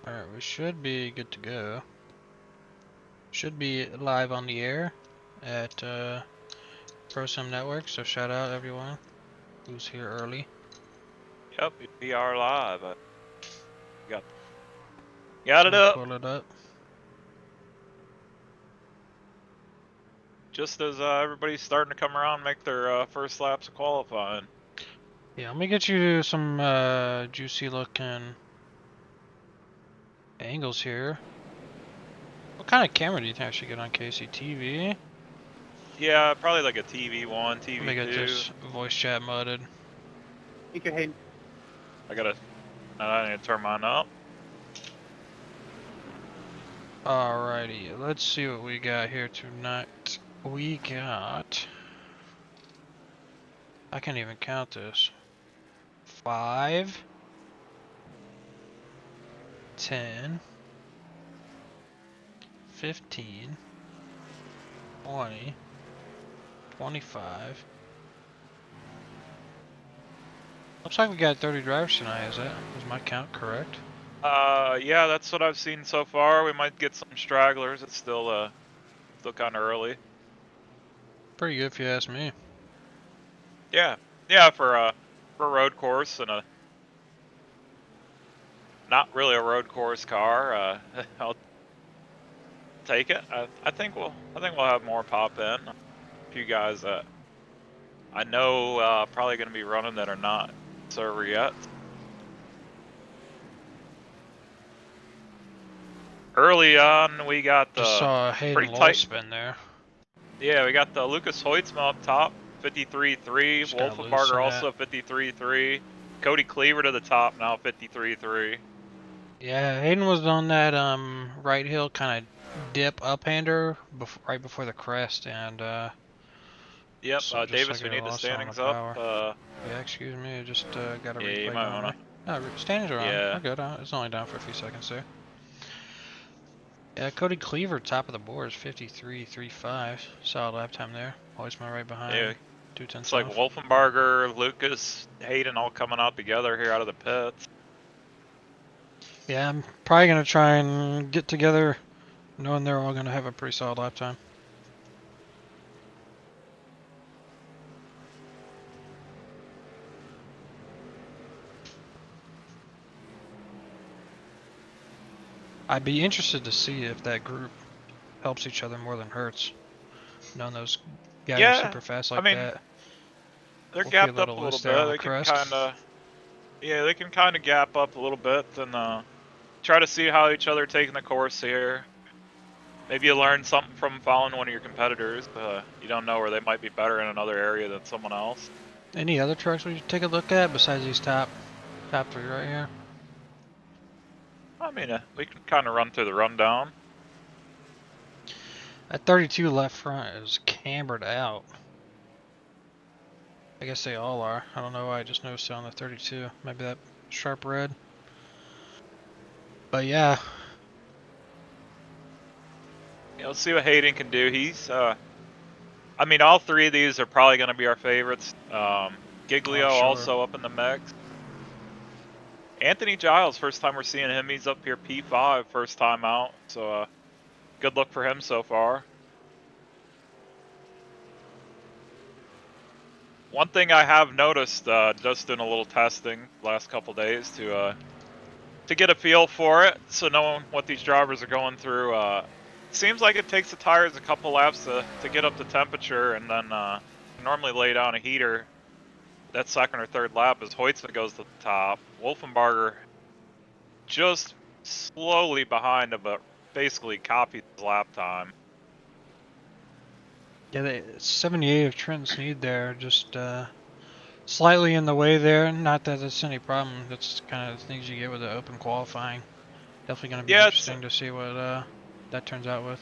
Alright, we should be good to go. Should be live on the air at ProSim Network, so shout out everyone who's here early. Yep, we are live. Got it up. Pull it up. Just as everybody's starting to come around and make their first laps of qualifying. Yeah, let me get you some juicy looking angles here. What kind of camera do you think I should get on Casey? TV? Yeah, probably like a TV1, Let me get TV2. this voice chat mudded. You can hit. I need to turn mine up. Alrighty, let's see what we got here tonight. We got... I can't even count this. 5, 10, 15, 20, 25. Looks like we got 30 drivers tonight, is my count correct? Yeah, that's what I've seen so far. We might get some stragglers. It's still kind of early. Pretty good if you ask me. Yeah, for a road course and a not really a road course car. I'll take it. I think we'll have more pop in. A few guys that I know probably going to be running that are not server yet. Early on, we got the Just saw Hayden pretty Lowell tight. spin there. Yeah, we got the Lucas Hoytsma up top, 53.3. Just gotta Wolfenbarger loosen also 53.3. Cody Cleaver to the top now, 53.3. Yeah, Hayden was on that right hill kind of dip up-hander right before the crest, and Yep, so Davis, we need the standings up. Yeah, excuse me, I just got a Yeah, you replay might going. wanna. No, standings are on. Yeah. We're good. It's only down for a few seconds there. Yeah, Cody Cleaver, top of the board, is 53.35. Solid lap time there. Hoytsma right behind. Yeah. 2 tenths It's like off. Wolfenbarger, Lucas, Hayden all coming out together here out of the pits. Yeah, I'm probably gonna try and get together, knowing they're all gonna have a pretty solid lap time. I'd be interested to see if that group helps each other more than hurts. Knowing those guys are super fast like that. They're Hopefully gapped up a little bit. They can kind of gap up a little bit and try to see how each other are taking the course here. Maybe you learn something from following one of your competitors. You don't know where they might be better in another area than someone else. Any other trucks we should take a look at besides these top 3 right here? I mean, we can kind of run through the rundown. That 32 left front is cambered out. I guess they all are. I don't know why I just noticed it on the 32. Maybe that sharp red. But yeah. Let's see what Hayden can do. He's, I mean, all three of these are probably going to be our favorites. Giglio also up in the mix. Anthony Giles, first time we're seeing him. He's up here P5, first time out. So good luck for him so far. One thing I have noticed, just doing a little testing last couple days to get a feel for it, so knowing what these drivers are going through. Seems like it takes the tires a couple laps to get up to temperature, and then normally lay down a heater. That second or third lap as Hoytsma goes to the top. Wolfenbarger just slowly behind him, but basically copied his lap time. Yeah, 78 of Trent Sneed there, just slightly in the way there. Not that it's any problem. That's kind of the things you get with the open qualifying. Definitely going to be interesting to see what that turns out with.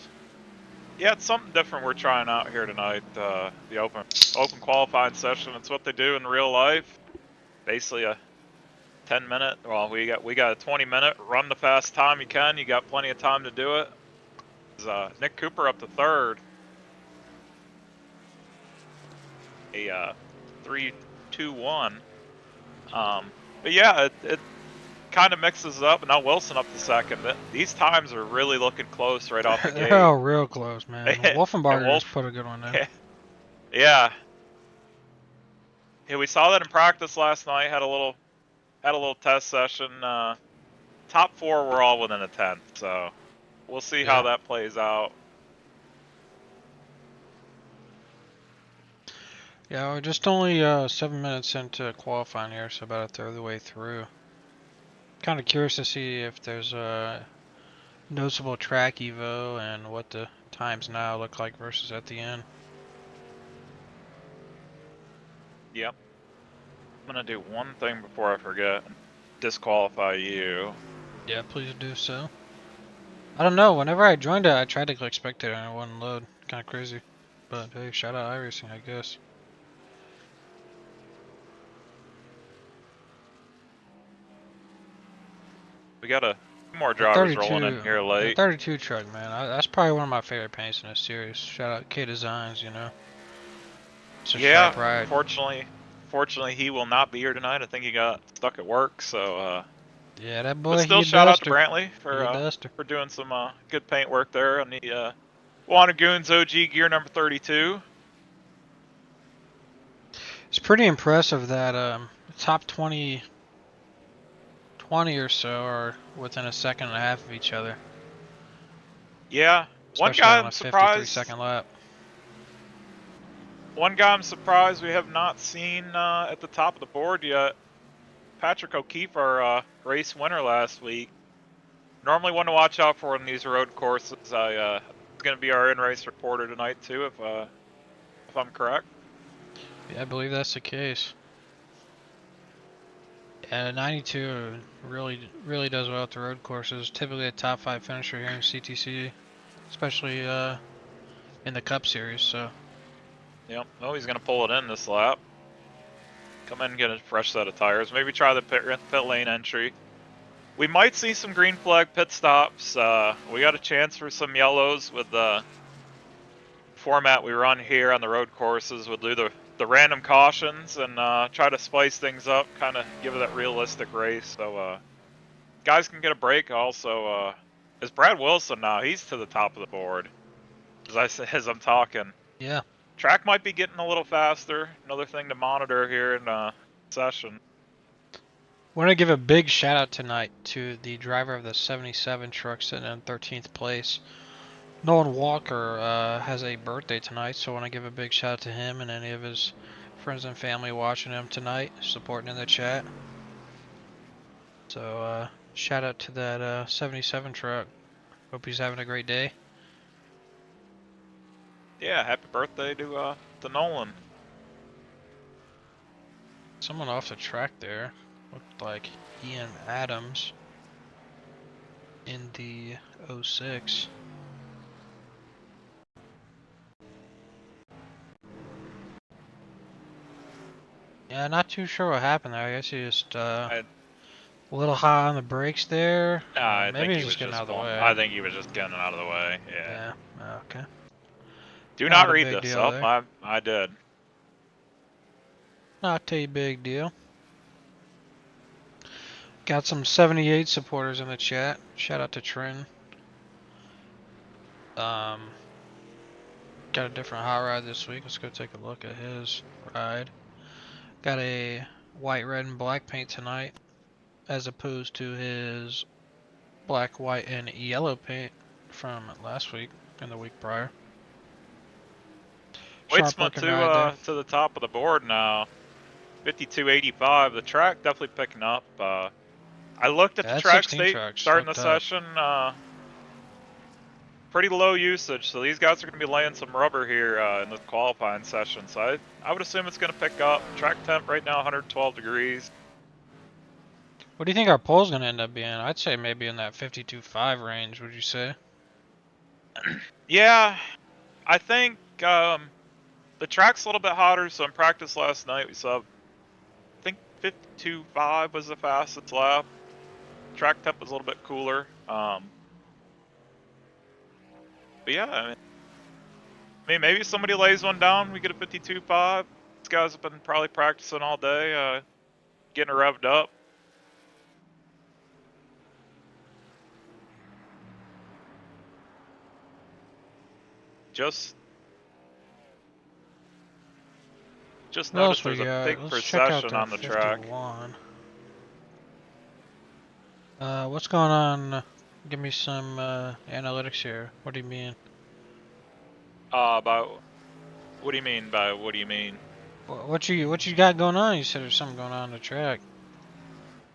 Yeah, it's something different we're trying out here tonight. The open qualifying session. It's what they do in real life. Basically a 10-minute. Well, we got a 20-minute. Run the fast time you can. You got plenty of time to do it. Nick Cooper up to third. A 3-2-1. But yeah, it kind of mixes it up, and now Wilson up to second. These times are really looking close right off the They're gate. all real close, man. And Wolfenbarger's Wolf, put a good one in. yeah. Yeah, we saw that in practice last night. Had a little test session. Top 4 were all within a tenth, so we'll see how that plays out. Yeah, we're just only 7 minutes into qualifying here, so about a third of the way through. Kind of curious to see if there's a noticeable track evo and what the times now look like versus at the end. Yep. I'm gonna do one thing before I forget. Disqualify you. Yeah, please do so. I don't know, whenever I joined it, I tried to click spectator and it wouldn't load. Kind of crazy. But hey, shout out iRacing, I guess. We got a few more drivers rolling in here The late. 32 truck, man, that's probably one of my favorite paints in this series. Shout out K Designs, you know. It's a sharp ride. Fortunately, he will not be here tonight. I think he got stuck at work, so Yeah, that boy, but he still, a shout out to duster. Brantley He a duster. for doing some good paint work there on the Wannagoons OG gear number 32. It's pretty impressive that top 20 or so are within a second and a half of each other. Yeah, Especially on a 53-second lap. One guy I'm surprised we have not seen at the top of the board yet. Patrick O'Keefe, our race winner last week. Normally one to watch out for in these road courses. He's going to be our in-race reporter tonight too, if I'm correct. Yeah, I believe that's the case. Yeah, 92 really does well at the road courses. Typically a top 5 finisher here in CTC, especially in the Cup Series. So. Yep. Oh, he's going to pull it in this lap. Come in and get a fresh set of tires. Maybe try the pit lane entry. We might see some green flag pit stops. We got a chance for some yellows with the format we run here on the road courses. We'll do the random cautions and try to spice things up, kind of give it that realistic race. So guys can get a break. Also, is Brad Wilson now? He's to the top of the board. As I'm talking. Yeah. Track might be getting a little faster. Another thing to monitor here in session. Want to give a big shout out tonight to the driver of the 77 truck sitting in 13th place. Nolan Walker has a birthday tonight, so I want to give a big shout out to him and any of his friends and family watching him tonight, supporting in the chat. So shout out to that 77 truck. Hope he's having a great day. Yeah, happy birthday to Nolan. Someone off the track there looked like Ian Adams in the 06. Yeah, not too sure what happened there. I guess he just a little high on the brakes there. Maybe he's just getting out of the way. I think he was just getting out of the way. Yeah. Okay. Do not read this up. I did. Not a big deal. Got some 78 supporters in the chat. Shout out to Trin. Got a different hot ride this week. Let's go take a look at his ride. Got a white, red, and black paint tonight, as opposed to his black, white, and yellow paint from last week and the week prior. Waitsma to the top of the board now. 52.85. The track definitely picking up. I looked at the track state starting the session. Pretty low usage, so these guys are going to be laying some rubber here in the qualifying session. So I would assume it's going to pick up. Track temp right now 112 degrees. What do you think our pole's going to end up being? I'd say maybe in that 52.5 range, would you say? Yeah, I think the track's a little bit hotter, so in practice last night we saw, I think 52.5 was the fastest lap. Track temp was a little bit cooler. But yeah, I mean, maybe somebody lays one down, we get a 52.5. These guys have been probably practicing all day, getting revved up. Just What else noticed we there's a got? big Let's check out procession the on the track. 51. What's going on? Give me some analytics here. What do you mean? About what do you mean by what do you mean? What you got going on? You said there's something going on the track.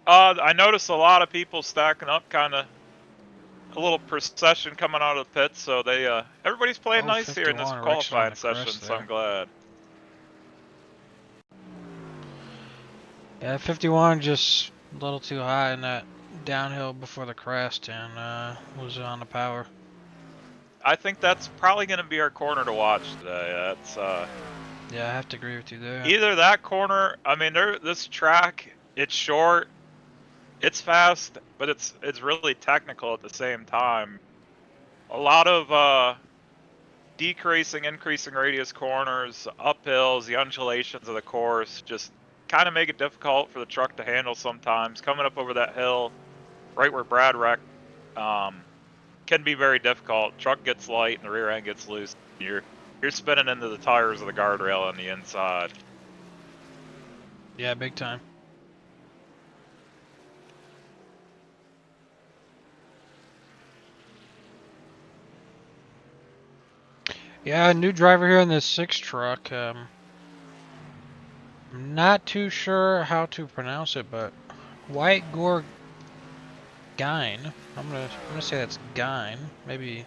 I noticed a lot of people stacking up, kind of a little procession coming out of the pits. So they everybody's playing Oh, nice here in this 51. Rick's on qualifying the session. crest So there. I'm glad. Yeah, 51 just a little too high in that downhill before the crest and was on the power. I think that's probably going to be our corner to watch today. That's Yeah, I have to agree with you there. either that corner. I mean, this track, it's short, it's fast, but it's really technical at the same time. A lot of decreasing, increasing radius corners, uphills, the undulations of the course just kind of make it difficult for the truck to handle sometimes. Coming up over that hill, right where Brad wrecked, can be very difficult. Truck gets light and the rear end gets loose. You're spinning into the tires of the guardrail on the inside. Yeah, big time. Yeah, new driver here in this 6 truck. I'm not too sure how to pronounce it, but White Gore Gine. I'm gonna say that's Gine. Maybe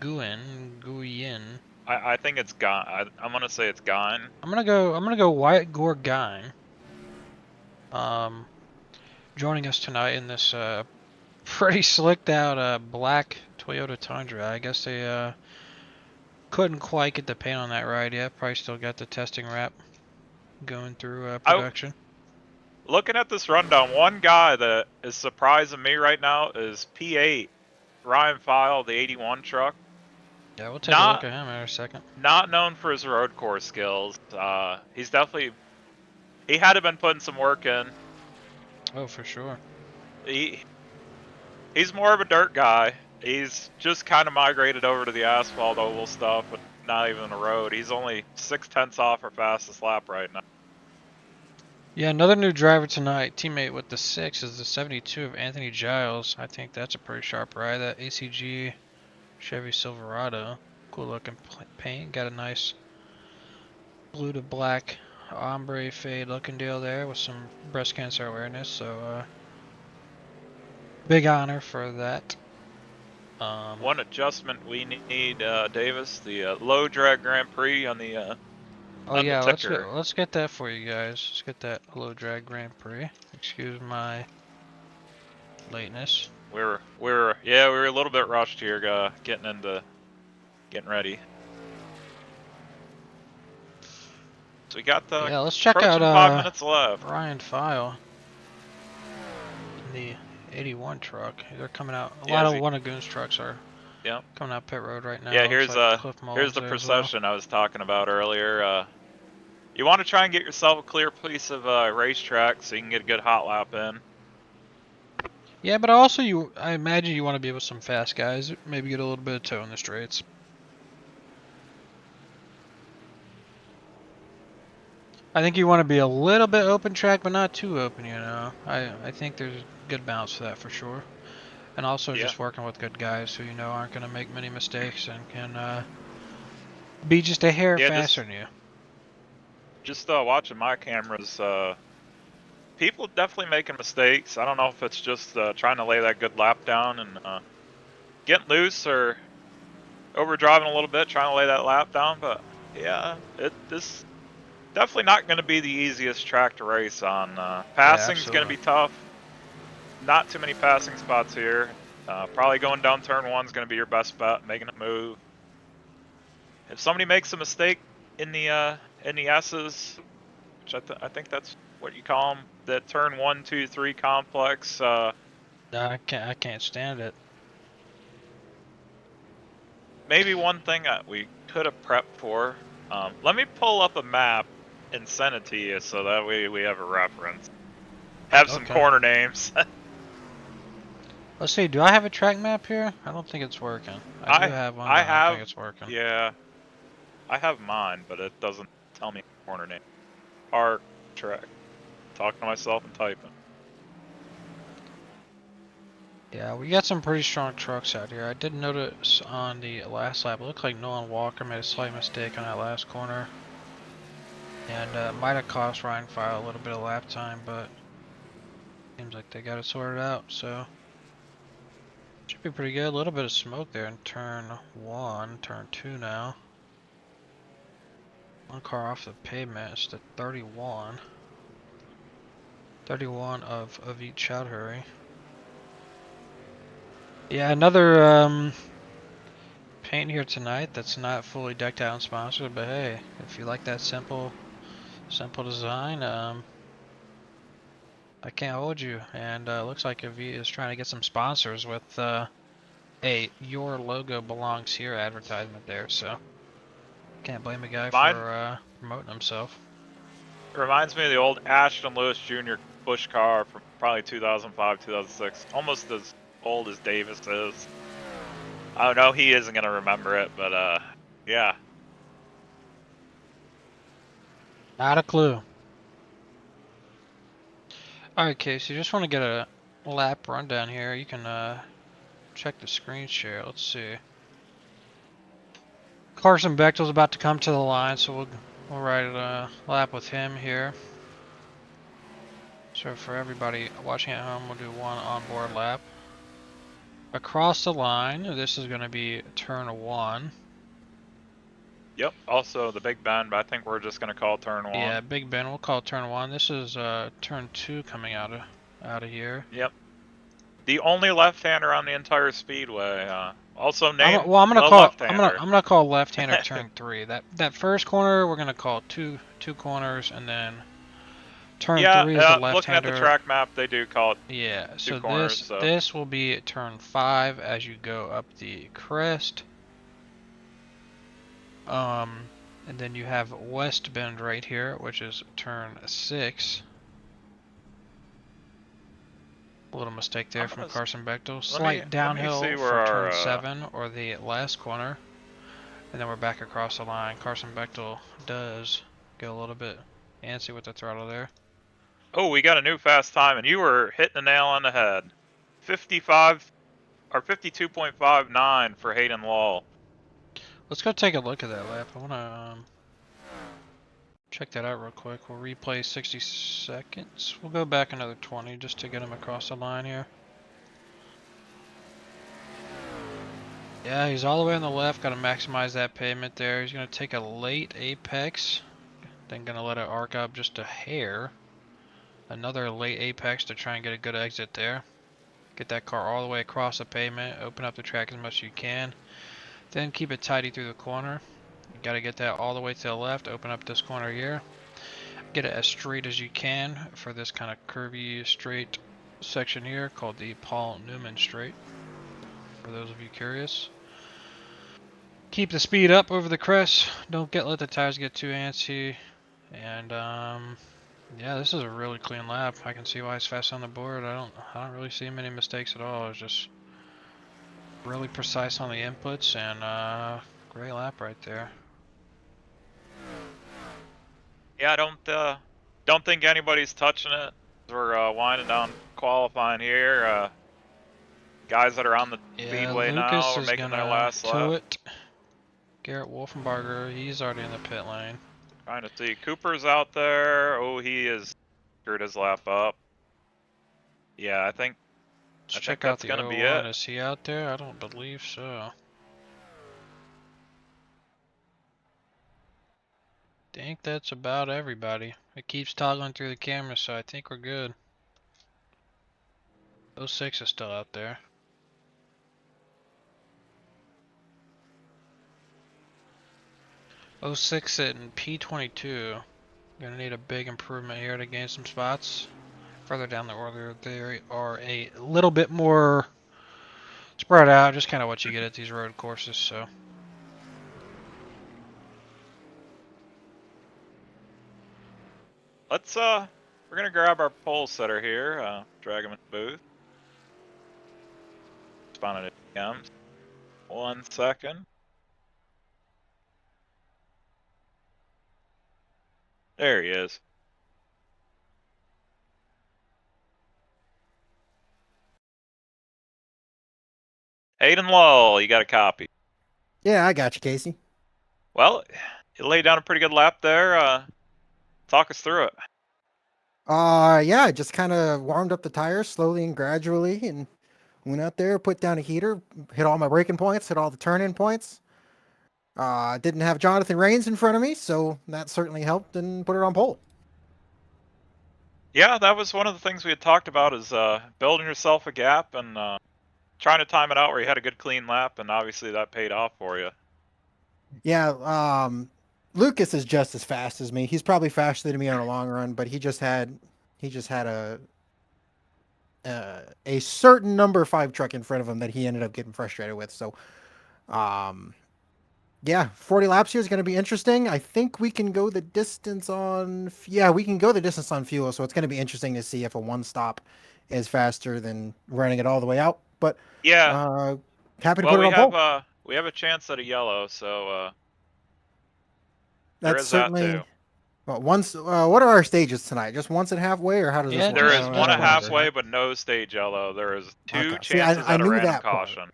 Guyen. I think it's gone. I'm gonna say it's gone. I'm gonna go White Gore Gine. Joining us tonight in this pretty slicked out black Toyota Tundra. I guess they couldn't quite get the paint on that ride yet. Probably still got the testing wrap going through production. Looking at this rundown, one guy that is surprising me right now is P8 Ryan File, the 81 truck. Yeah, we'll take a look at him in a second. Not known for his road course skills. He's definitely, he had to been putting some work in. Oh, for sure. He's more of a dirt guy. He's just kind of migrated over to the asphalt oval stuff, but not even the road. He's only 0.6 off our fastest lap right now. Yeah, another new driver tonight. Teammate with the 6 is the 72 of Anthony Giles. I think that's a pretty sharp ride. That ACG Chevy Silverado. Cool looking paint. Got a nice blue to black ombre fade looking deal there with some breast cancer awareness. So big honor for that. One adjustment we need, Davis, the low drag Grand Prix on the oh yeah, ticker. let's get that for you guys. Let's get that low drag Grand Prix. Excuse my lateness. We were a little bit rushed here, getting ready. So we got the let's check out 5 minutes left. Ryan File in the 81 truck. They're coming out. A lot of Wannagoons trucks are coming out pit road right now. Yeah, here's here's the procession I was talking about earlier. You want to try and get yourself a clear piece of racetrack so you can get a good hot lap in. Yeah, but also I imagine you want to be with some fast guys. Maybe get a little bit of toe in the straights. I think you want to be a little bit open track, but not too open, you know. I think there's a good balance for that for sure. And also just working with good guys who you know aren't going to make many mistakes and can be just a hair faster than you. Just watching my cameras, people definitely making mistakes. I don't know if it's just trying to lay that good lap down and getting loose or overdriving a little bit, trying to lay that lap down. But yeah, this definitely not going to be the easiest track to race on. Passing's going to be tough. Not too many passing spots here. Probably going down turn 1's going to be your best bet, making a move. If somebody makes a mistake in the S's, which I think that's what you call them, the turn 1, 2, 3 complex. No, I can't stand it. Maybe one thing that we could have prepped for. Let me pull up a map and send it to you so that way we have a reference. Have some corner names. Let's see, do I have a track map here? I don't think it's working. I do have one, but I don't think it's working. Yeah, I have mine, but it doesn't tell me corner name. Park, track. Talking to myself and typing. Yeah, we got some pretty strong trucks out here. I did notice on the last lap, it looked like Nolan Walker made a slight mistake on that last corner. And might have cost Ryan File a little bit of lap time, but seems like they got it sorted out, so should be pretty good. A little bit of smoke there in turn 1, turn 2 now. One car off the pavement, it's the 31. 31 of Avit Chowdhury. Yeah, another paint here tonight that's not fully decked out and sponsored, but hey, if you like that simple design, I can't hold you. And looks like Avit is trying to get some sponsors with a "Your Logo Belongs Here" advertisement there, so can't blame a guy for promoting himself. It reminds me of the old Ashton Lewis Jr. Bush car from probably 2005, 2006. Almost as old as Davis is. I don't know, he isn't gonna remember it, but yeah. Not a clue. Alright, Casey, just want to get a lap rundown here. You can check the screen share. Let's see. Carson Bechtel's about to come to the line, so we'll ride a lap with him here. So for everybody watching at home, we'll do one onboard lap. Across the line, this is going to be turn 1. Yep, also the Big Bend, but I think we're just gonna call turn 1. Yeah, Big Ben, we'll call turn 1. This is turn 2 coming out of here. Yep. The only left-hander on the entire speedway. Also named I'm gonna the call left-hander. I'm gonna call left-hander turn 3. That first corner we're gonna call two corners, and then turn 3 is the looking at the left-hander. track map, they do call it Yeah, two so corners. So this will be turn 5 as you go up the crest. And then you have West Bend right here, which is turn 6. A little mistake there from Carson Bechtel. Slight downhill for turn 7 or the last corner. And then we're back across the line. Carson Bechtel does get a little bit antsy with the throttle there. Oh, we got a new fast time, and you were hitting the nail on the head. 55 or 52.59 for Hayden Law. Let's go take a look at that lap. I want to check that out real quick. We'll replay 60 seconds. We'll go back another 20 just to get him across the line here. Yeah, he's all the way on the left. Got to maximize that pavement there. He's going to take a late apex. Then going to let it arc up just a hair. Another late apex to try and get a good exit there. Get that car all the way across the pavement. Open up the track as much as you can. Then keep it tidy through the corner. You got to get that all the way to the left. Open up this corner here. Get it as straight as you can for this kind of curvy straight section here called the Paul Newman Straight. For those of you curious. Keep the speed up over the crest. Don't let the tires get too antsy. And yeah, this is a really clean lap. I can see why it's fast on the board. I don't really see many mistakes at all. It's just really precise on the inputs and great lap right there. Yeah, I don't think anybody's touching it. We're winding down qualifying here. Guys that are on the speedway now are making their last lap. It. Garrett Wolfenbarger, he's already in the pit lane. Trying to see. Cooper's out there. Oh, he is screwed his lap up. Yeah, I think Check that's out the gonna be 01. it. Is he out there? I don't believe so. Think that's about everybody. It keeps toggling through the camera, so I think we're good. 06 is still out there. '06 sitting P22. Gonna need a big improvement here to gain some spots. Further down the order, they are a little bit more spread out, just kind of what you get at these road courses. So Let's we're gonna grab our pole setter here. Drag him in the booth. responding to DMs. 1 second. There he is. Hayden Lull, you got a copy. Yeah, I got you, Casey. Well, you laid down a pretty good lap there. Talk us through it. Yeah, I just kind of warmed up the tires slowly and gradually and went out there, put down a heater, hit all my braking points, hit all the turn-in points. Didn't have Jonathan Rains in front of me, so that certainly helped and put it on pole. Yeah, that was one of the things we had talked about is building yourself a gap and trying to time it out where you had a good clean lap, and obviously that paid off for you. Yeah, Lucas is just as fast as me. He's probably faster than me on a long run, but he just had a certain number 5 truck in front of him that he ended up getting frustrated with. So, yeah, 40 laps here is going to be interesting. I think we can go the distance on. Yeah, we can go the distance on fuel. So it's going to be interesting to see if a one stop is faster than running it all the way out. But yeah, happy to well, put it on pole. we have a chance at a yellow, so there That's is that certainly. too. Well, once. What are our stages tonight? Just once and halfway, or how does this Yeah, work? There just is I one don't at once, remember. halfway, right? but no stage yellow. There is 2 Okay. See, chances I at a knew random that part. caution.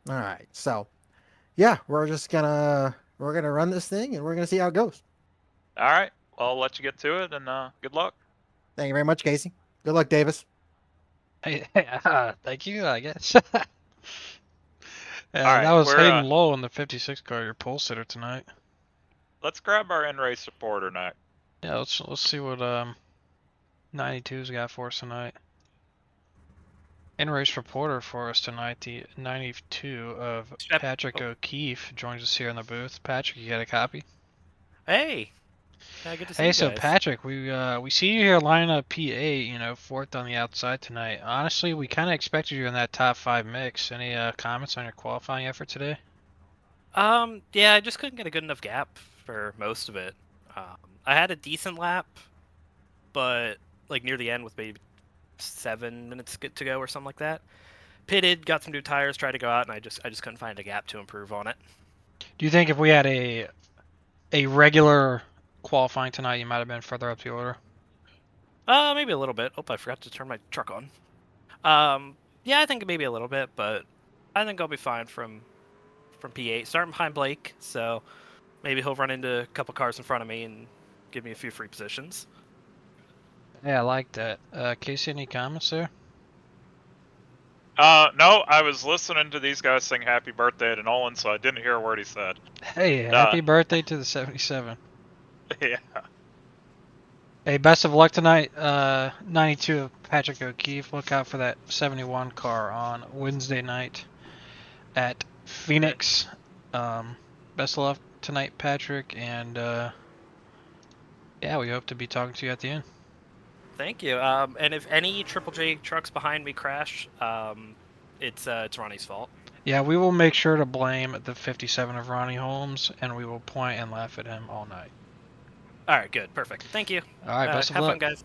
All right. So, yeah, we're gonna run this thing and we're gonna see how it goes. All right, well, I'll let you get to it, and good luck. Thank you very much, Casey. Good luck, Davis. Hey, thank you, I guess. All That right, was Hayden Lowe in the 56 car, your pole sitter tonight. let's grab our in-race supporter next. Yeah, let's see what 92's got for us tonight. In-race reporter for us tonight, the 92 of Patrick O'Keefe joins us here in the booth. Patrick, you got a copy? Hey, good to see Hey, you so guys. Patrick, we see you here lining up P8, fourth on the outside tonight. Honestly, we kind of expected you in that top 5 mix. Any comments on your qualifying effort today? Yeah, I just couldn't get a good enough gap for most of it. I had a decent lap, but like near the end with maybe 7 minutes to go or something like that. Pitted, got some new tires, tried to go out, and I just couldn't find a gap to improve on it. Do you think if we had a regular qualifying tonight, you might have been further up the order? Maybe a little bit. Oh, I forgot to turn my truck on. Yeah, I think maybe a little bit, but I think I'll be fine from P8. Starting behind Blake, so maybe he'll run into a couple cars in front of me and give me a few free positions. Yeah, I like that. Casey, any comments there? No, I was listening to these guys sing happy birthday to Nolan, so I didn't hear a word he said. Hey, happy birthday to the 77. Yeah. Hey, best of luck tonight. 92 of Patrick O'Keefe. Look out for that 71 car on Wednesday night at Phoenix. Best of luck tonight, Patrick, and yeah, we hope to be talking to you at the end. Thank you. And if any Triple J trucks behind me crash, it's Ronnie's fault. Yeah, we will make sure to blame the 57 of Ronnie Holmes, and we will point and laugh at him all night. All right, good, perfect. Thank you. All right, best of have luck. fun, guys.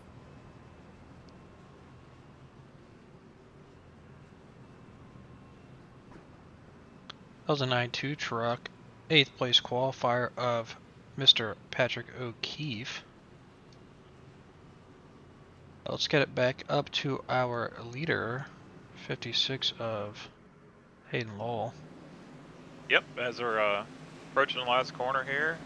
That was a 9-2 truck, 8th place qualifier of Mr. Patrick O'Keefe. Let's get it back up to our leader, 56 of Hayden Lowell. Yep, as we're approaching the last corner here.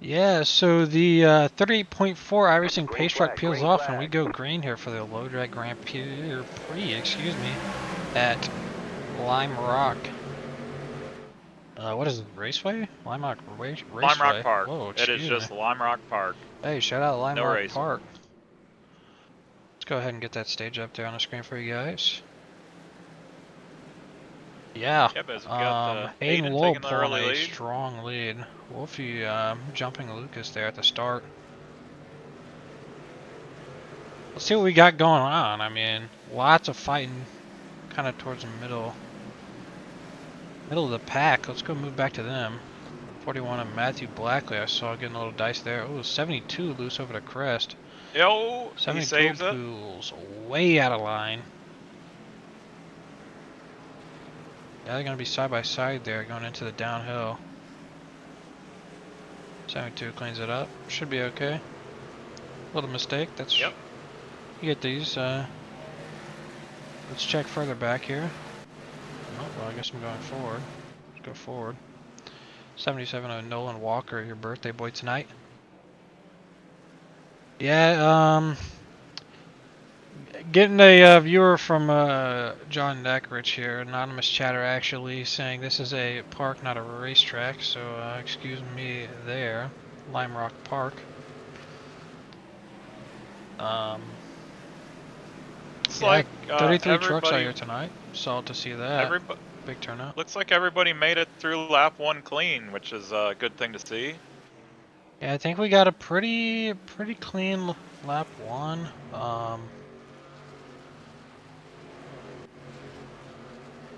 Yeah, so the 38.4 iRacing pace truck peels off, and we go green here for the Low Drag Grand Prix, excuse me, at Lime Rock. What is it, Raceway? Lime Rock Raceway? Lime Rock Park. Whoa, It is just Lime Rock Park. Hey, shout out Lime Rock racing. Park. Let's go ahead and get that stage up there on the screen for you guys. Yeah, Yep, as we got Hayden Aiden Lowell taking the pulling early a lead. strong lead. Wolfie jumping Lucas there at the start. Let's see what we got going on. I mean, lots of fighting kind of towards the middle. Middle of the pack. Let's go move back to them. 41 of Matthew Blackley. I saw getting a little dice there. Oh, 72 loose over the crest. Yo, he 72 saves it. pools way out of line. Yeah, they're gonna be side by side there going into the downhill. 72 cleans it up. Should be okay. Little mistake. That's Yep. You get these. Let's check further back here. Oh, well, I guess I'm going forward. Let's go forward. 77 of Nolan Walker, your birthday boy tonight. Yeah, getting a viewer from John Neckrich here, anonymous chatter actually, saying this is a park, not a racetrack, so excuse me there. Lime Rock Park. It's Yeah, like 33 trucks out everybody. here tonight. Solid to see that. Everybody. Big turnout. Looks like everybody made it through lap 1 clean, which is a good thing to see. Yeah, I think we got a pretty clean lap 1.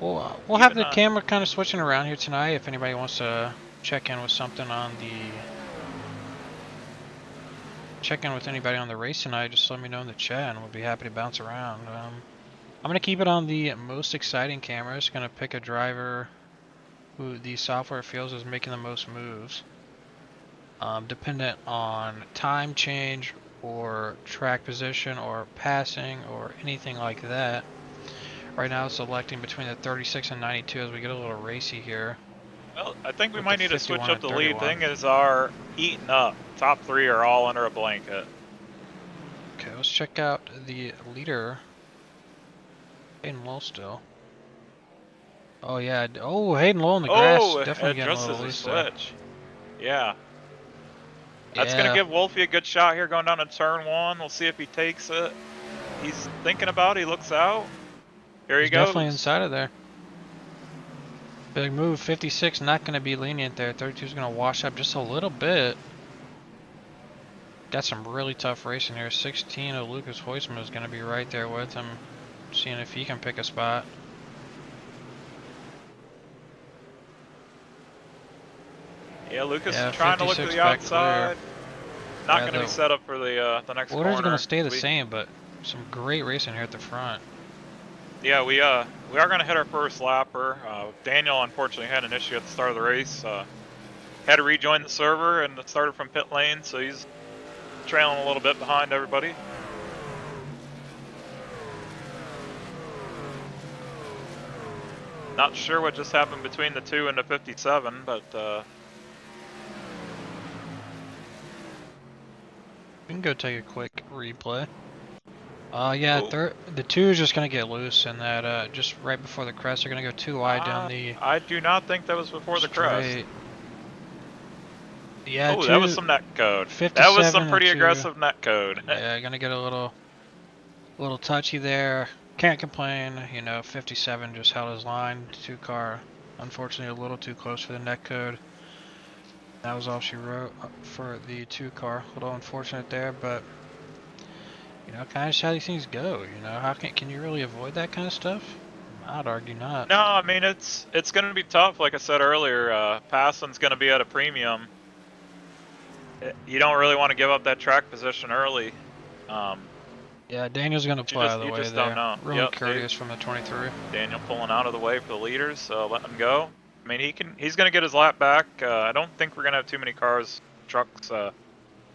We'll have the camera kind of switching around here tonight. If anybody wants to check in with anybody on the race tonight, just let me know in the chat, and we'll be happy to bounce around. I'm gonna keep it on the most exciting cameras. Gonna pick a driver who the software feels is making the most moves. Dependent on time change or track position or passing or anything like that. Right now selecting between the 36 and 92 as we get a little racy here. Well, I think we With might the need to switch 51 up and the lead. 31. Thing is our eating up. Top 3 are all under a blanket. Okay, let's check out the leader. Hayden Lowell still. Oh yeah, oh Hayden Lowell in the grass. Definitely getting a just little as he loose there. switch. Yeah. That's Yeah. gonna give Wolfie a good shot here going down to turn 1. We'll see if he takes it. He's thinking about it. He looks out. Here he goes. Definitely inside of there. Big move. 56 not going to be lenient there. 32 is going to wash up just a little bit. Got some really tough racing here. 16 of Lucas Hoisman is going to be right there with him, seeing if he can pick a spot. Yeah, Lucas is trying to look to the outside. Not going to be set up for the next corner. Order's going to stay the same, but some great racing here at the front. Yeah, we are going to hit our first lapper. Daniel unfortunately had an issue at the start of the race. Had to rejoin the server and started from pit lane, so he's trailing a little bit behind everybody. Not sure what just happened between the 2 and the 57, but we can go take a quick replay. Yeah, the 2 is just going to get loose, and that just right before the crest, they're going to go too wide down the. I do not think that was before the crest. Yeah, that was some net code. That was some pretty aggressive net code. Yeah, gonna get a little touchy there. Can't complain, you know. 57 just held his line. 2 car, unfortunately, a little too close for the net code. That was all she wrote for the 2 car. A little unfortunate there, but you know, kind of just how these things go. You know, how can you really avoid that kind of stuff? I'd argue not. No, I mean it's gonna be tough. Like I said earlier, passing's gonna be at a premium. You don't really want to give up that track position early. Yeah, Daniel's going to pull out of the way there. Don't know. Really courteous from the 23. Daniel pulling out of the way for the leaders, so let him go. I mean, he's going to get his lap back. I don't think we're going to have too many trucks a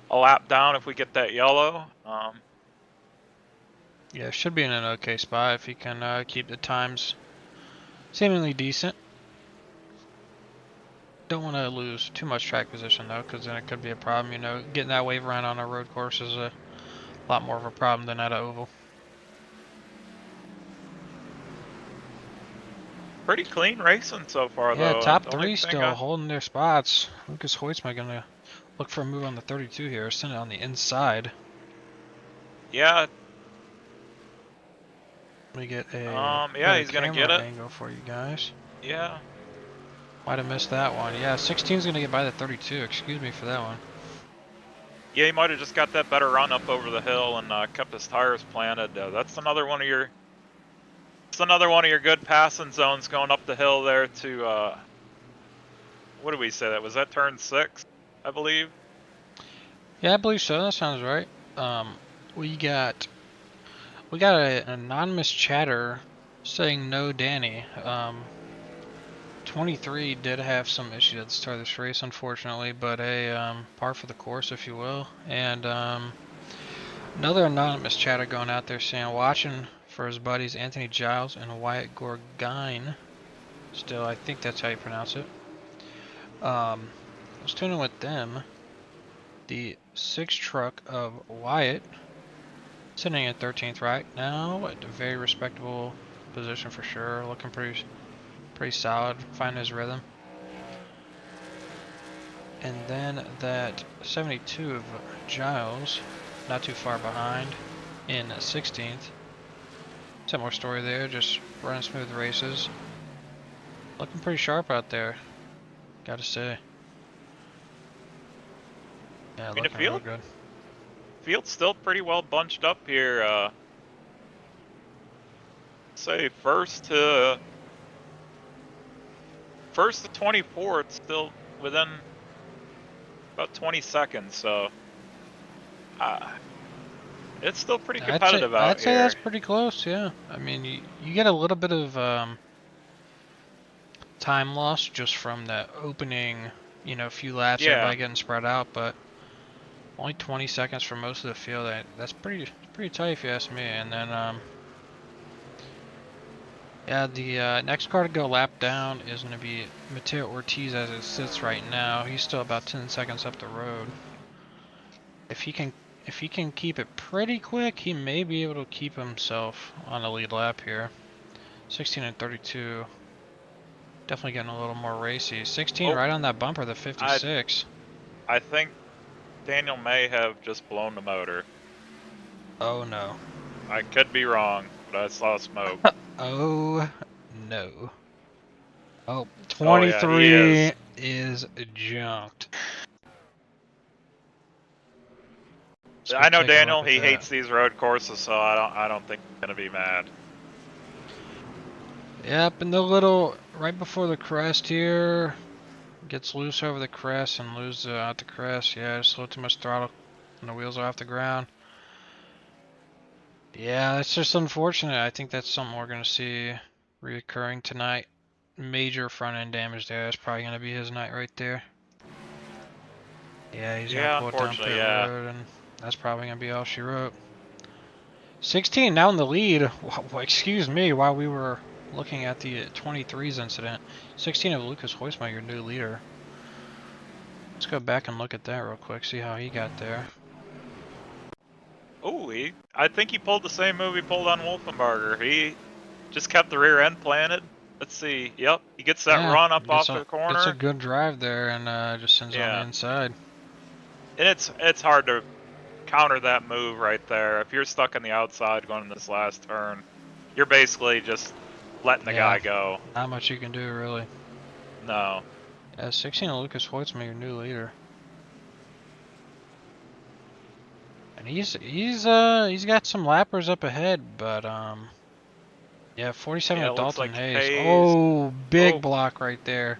lap down if we get that yellow. Yeah, should be in an okay spot if he can keep the times seemingly decent. Don't want to lose too much track position though, because then it could be a problem. You know, getting that wave around on a road course is a lot more of a problem than at an oval. Pretty clean racing so far, though. Yeah, top 3 still holding their spots. Lucas Hoytsma gonna look for a move on the 32 here, send it on the inside. Yeah. Let me get a yeah, he's gonna get it. Angle for you guys. Yeah. Might have missed that one. Yeah, 16's gonna get by the 32. Excuse me for that one. Yeah, he might have just got that better run up over the hill and kept his tires planted. That's another one of your It's another one of your good passing zones going up the hill there to, what did we say that? Was that turn 6, I believe? Yeah, I believe so. That sounds right. We got an anonymous chatter saying no, Danny. 23 did have some issues at the start of this race, unfortunately, but a par for the course, if you will. And another anonymous chatter going out there saying watching for his buddies Anthony Giles and Wyatt Gorgine. Still, I think that's how you pronounce it. I was tuning with them. The 6 truck of Wyatt sitting at 13th right now, at a very respectable position for sure. Looking pretty solid, finding his rhythm. And then that 72 of Giles, not too far behind, in 16th. Similar story there, just running smooth races. Looking pretty sharp out there, gotta say. Yeah, I mean, the looking real good. field's still pretty well bunched up here. Say first to 24, it's still within about 20 seconds, so it's still pretty competitive out I'd say here. that's pretty close, yeah. I mean, you get a little bit of time loss just from that opening, few laps, everybody getting spread out, but only 20 seconds for most of the field. That's pretty tight if you ask me. And then yeah, the next car to go lap down is going to be Mateo Ortiz as it sits right now. He's still about 10 seconds up the road. If he can keep it pretty quick, he may be able to keep himself on the lead lap here. 16 and 32. Definitely getting a little more racy. 16 right on that bumper, the 56. I think Daniel may have just blown the motor. Oh no. I could be wrong, but I saw smoke. Oh no. Oh, 23 oh, yeah, is junked. I know Daniel, he hates these road courses, so I don't think he's gonna be mad. Yep, and the little right before the crest here gets loose over the crest and loses out the crest. Yeah, just a little too much throttle and the wheels are off the ground. Yeah, that's just unfortunate. I think that's something we're gonna see reoccurring tonight. Major front end damage there. That's probably gonna be his night right there. Yeah, he's gonna pull it down pit road, and that's probably gonna be all she wrote. 16 now in the lead. Excuse me, while we were looking at the 23's incident. 16 of Lucas Hoisma, your new leader. Let's go back and look at that real quick, see how he got there. Oh, I think he pulled the same move he pulled on Wolfenbarger. He just kept the rear end planted. Let's see. Yep, he gets that run up off the corner. It's a good drive there and just sends it on the inside. And it's hard to counter that move right there. If you're stuck on the outside going in this last turn, you're basically just letting the guy go. Not much you can do, really. No. Yeah, 16 of Lucas Hoytsma, your new leader. And he's got some lappers up ahead, but yeah, 47 of Dalton Hayes. Oh, big block right there.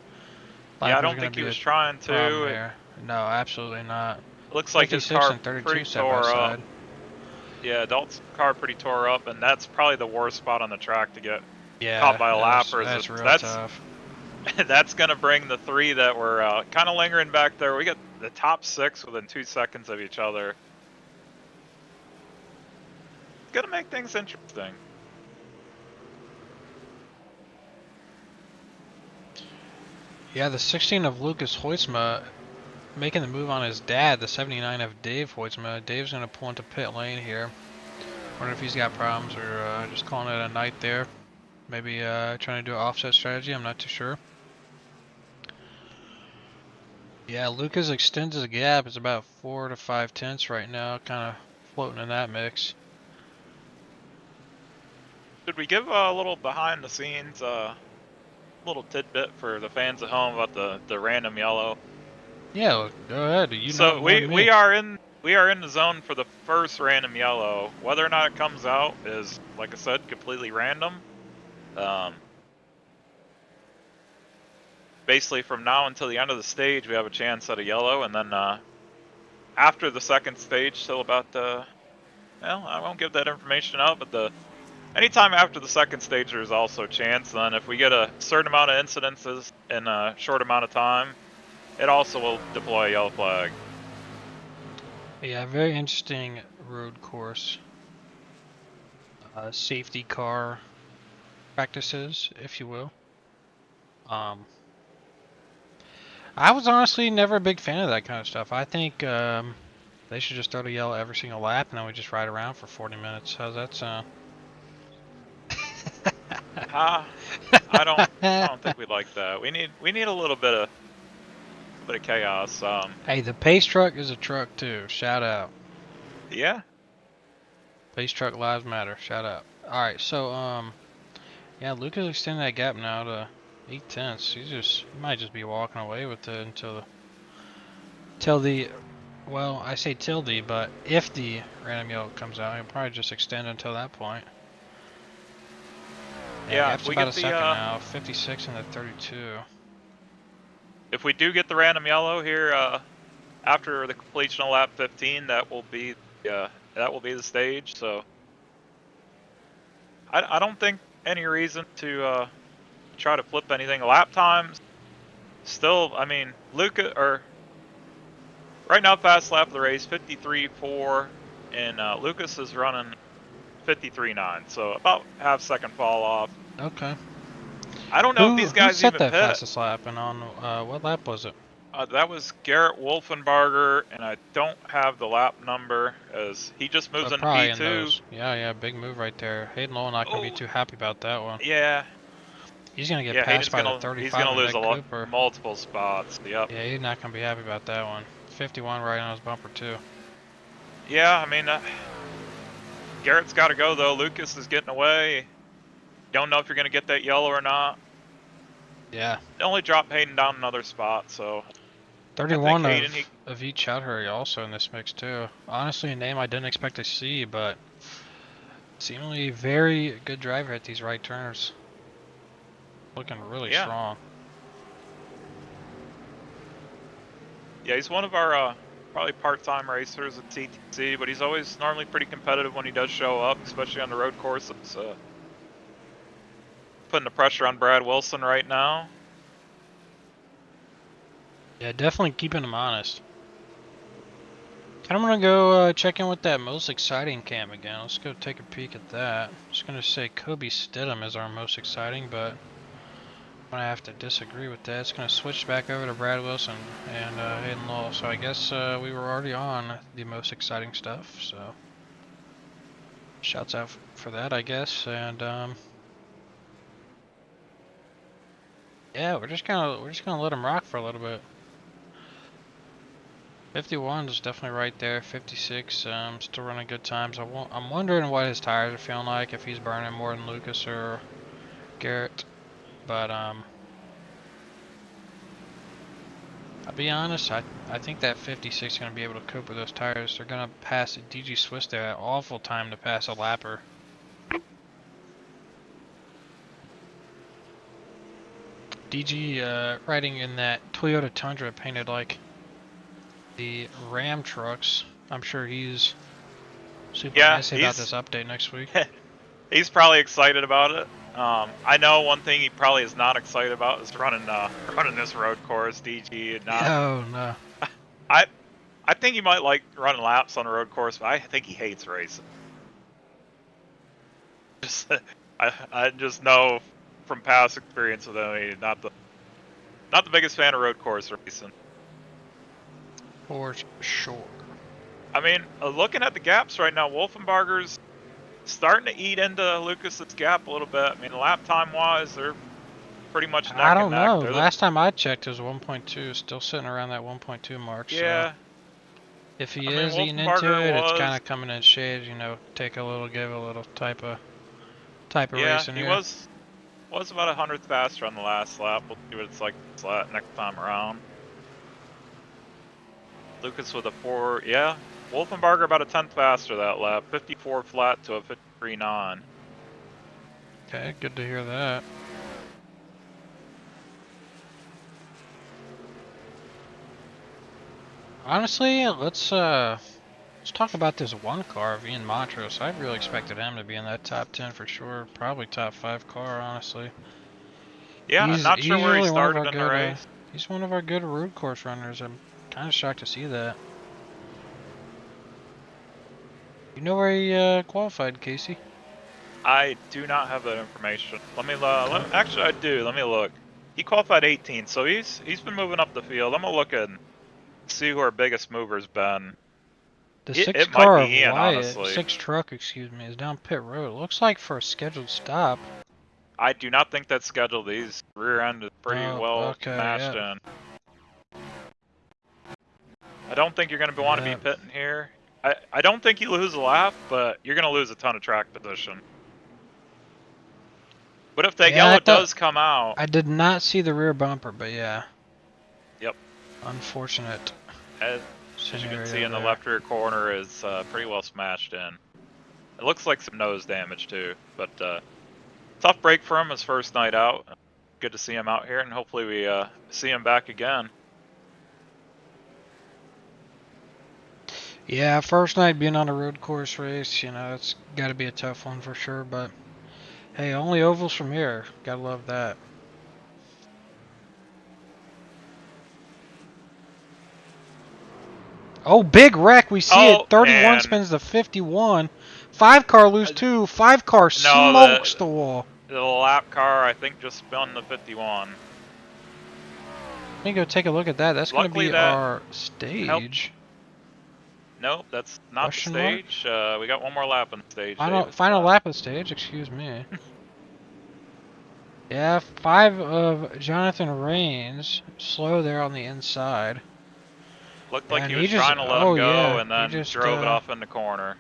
Yeah, I don't think he was trying to. No, absolutely not. Looks like his car and 32 pretty tore up. Yeah, Dalton's car pretty tore up, and that's probably the worst spot on the track to get caught by a lapper. That's real tough. That's gonna bring the 3 that were kind of lingering back there. We got the top 6 within 2 seconds of each other. It's gonna make things interesting. Yeah, the 16 of Lucas Hoisma making the move on his dad, the 79 of Dave Hoisma. Dave's going to pull into pit lane here. Wonder if he's got problems or just calling it a night there. Maybe trying to do an offset strategy, I'm not too sure. Yeah, Lucas extends his gap. It's about 4 to 5 tenths right now, kind of floating in that mix. Should we give a little behind the scenes little tidbit for the fans at home about the random yellow? Yeah, go ahead. So we are in the zone for the first random yellow. Whether or not it comes out is, like I said, completely random. Basically, from now until the end of the stage, we have a chance at a yellow, and then after the second stage, till about well, I won't give that information out, but anytime after the second stage, there's also a chance. Then, if we get a certain amount of incidences in a short amount of time, it also will deploy a yellow flag. Yeah, very interesting road course. Safety car practices, if you will. I was honestly never a big fan of that kind of stuff. I think they should just start a yellow every single lap, and then we just ride around for 40 minutes. How's that sound? I don't think we like that. We need a little bit of chaos. Hey, the pace truck is a truck too. Shout out. Yeah. Pace truck lives matter. Shout out. All right, so yeah, Lucas extended that gap now to 8/10. He might just be walking away with it till the well, I say till the, but if the random yellow comes out, he'll probably just extend until that point. Yeah, Gap's if we about get a second now, 56 and the 32. If we do get the random yellow here after the completion of lap 15, that will be the stage. So I don't think any reason to try to flip anything. Lap times still, I mean, right now fast lap of the race 53.4, and Lucas is running 53.9, so about half second fall off. Okay. I don't know if these guys who set even that pit. fastest lap, and on what lap was it? That was Garrett Wolfenbarger, and I don't have the lap number as he just moves into Probably in P2. those. Yeah, big move right there. Hayden Lowell not gonna be too happy about that one. Yeah. He's gonna get Yeah, passed Hayden's by the he's 35 gonna of lose Nick Cooper. multiple spots. Yep. Yeah, he's not gonna be happy about that one. 51 right on his bumper too. Yeah, I mean, Garrett's got to go though. Lucas is getting away. Don't know if you're gonna get that yellow or not. Yeah. They only dropped Hayden down another spot, so 31 Hayden, of each Chowdhury also in this mix too. Honestly, a name I didn't expect to see, but seemingly very good driver at these right turns. Looking really strong. Yeah, he's one of our probably part-time racers at CTC, but he's always normally pretty competitive when he does show up, especially on the road courses. Putting the pressure on Brad Wilson right now. Yeah, definitely keeping him honest. I'm gonna go check in with that most exciting cam again. Let's go take a peek at that. I'm just gonna say Kobe Stidham is our most exciting, but I'm gonna have to disagree with that. It's gonna switch back over to Brad Wilson and Hayden Lowell. So I guess we were already on the most exciting stuff. So shouts out for that, I guess. And yeah, we're just gonna let him rock for a little bit. 51 is definitely right there. 56, still running good times. I'm wondering what his tires are feeling like, if he's burning more than Lucas or Garrett. But I'll be honest, I think that 56 is going to be able to cope with those tires. They're going to pass DG Swiss there at awful time to pass a lapper. DG riding in that Toyota Tundra painted like the Ram trucks. I'm sure he's super messy about this update next week. He's probably excited about it. I know one thing he probably is not excited about is running this road course, DG. And oh no. I think he might like running laps on a road course, but I think he hates racing. I just know from past experience with him, he's not the biggest fan of road course racing. For sure. I mean, looking at the gaps right now, Wolfenbarger's starting to eat into Lucas's gap a little bit. I mean, lap time wise, they're pretty much neck and neck. I don't know. Last time I checked, it was 1.2. Still sitting around that 1.2 mark. Yeah. So if he is eating into it, it's kind of coming in shades. You know, take a little, give a little type of racing here. Yeah, he was about 100th faster on the last lap. We'll see what it's like next time around. Lucas with a 4, yeah. Wolfenbarger about a 10th faster that lap. 54 flat to a 53.9. Okay, good to hear that. Honestly, let's talk about this one car, Ian Montrose. I really expected him to be in that top 10 for sure. Probably top 5 car, honestly. Yeah, He's not sure where he usually one of our started in the good race. he's one of our good road course runners. I'm kind of shocked to see that. You know where he qualified, Casey? I do not have that information. Let me Okay. actually I do. Let me look. He qualified 18, so he's been moving up the field. I'm gonna look and see who our biggest mover's been. The It 6 might car be of Ian, Wyatt, honestly. 6 truck, excuse me, is down pit road. It looks like for a scheduled stop. I do not think that's scheduled. These rear end is pretty Oh, well okay, mashed yeah. in. I don't think you're gonna want to be Yeah. pitting here. I don't think you lose a lap, but you're gonna lose a ton of track position. But if that Yeah, yellow does come out, I did not see the rear bumper, but yeah. yep. Unfortunate As you can see scenario in the there. left rear corner is pretty well smashed in. It looks like some nose damage too, but tough break for him his first night out. Good to see him out here, and hopefully we see him back again. Yeah, first night being on a road course race, you know, it's got to be a tough one for sure, but hey, only ovals from here. Gotta love that. Oh, big wreck. We see it. Oh, 31 and spins to 51. 5 car lose 2. 5 car no, smokes the wall. the lap car I think just spun the 51. Let me go take a look at that. That's going to Luckily be that our helped. stage. Nope, that's not the Question mark? stage. We got one more lap on the stage, Final Davis. final lap of the stage, excuse me. Yeah, 5 of Jonathan Rains. Slow there on the inside. Looked like And he he was just, trying to let him oh go yeah, and he then just, drove it off in the corner.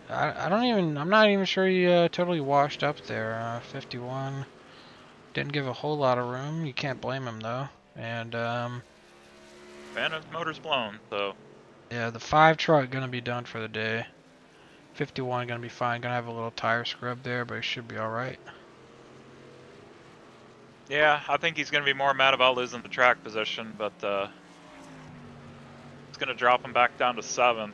I'm not even sure he totally washed up there. 51. Didn't give a whole lot of room. You can't blame him though. And, And his motor's blown, so. yeah, the 5 truck gonna be done for the day. 51 gonna be fine. Gonna have a little tire scrub there, but he should be alright. Yeah, I think he's going to be more mad about losing the track position, but it's going to drop him back down to 7th. And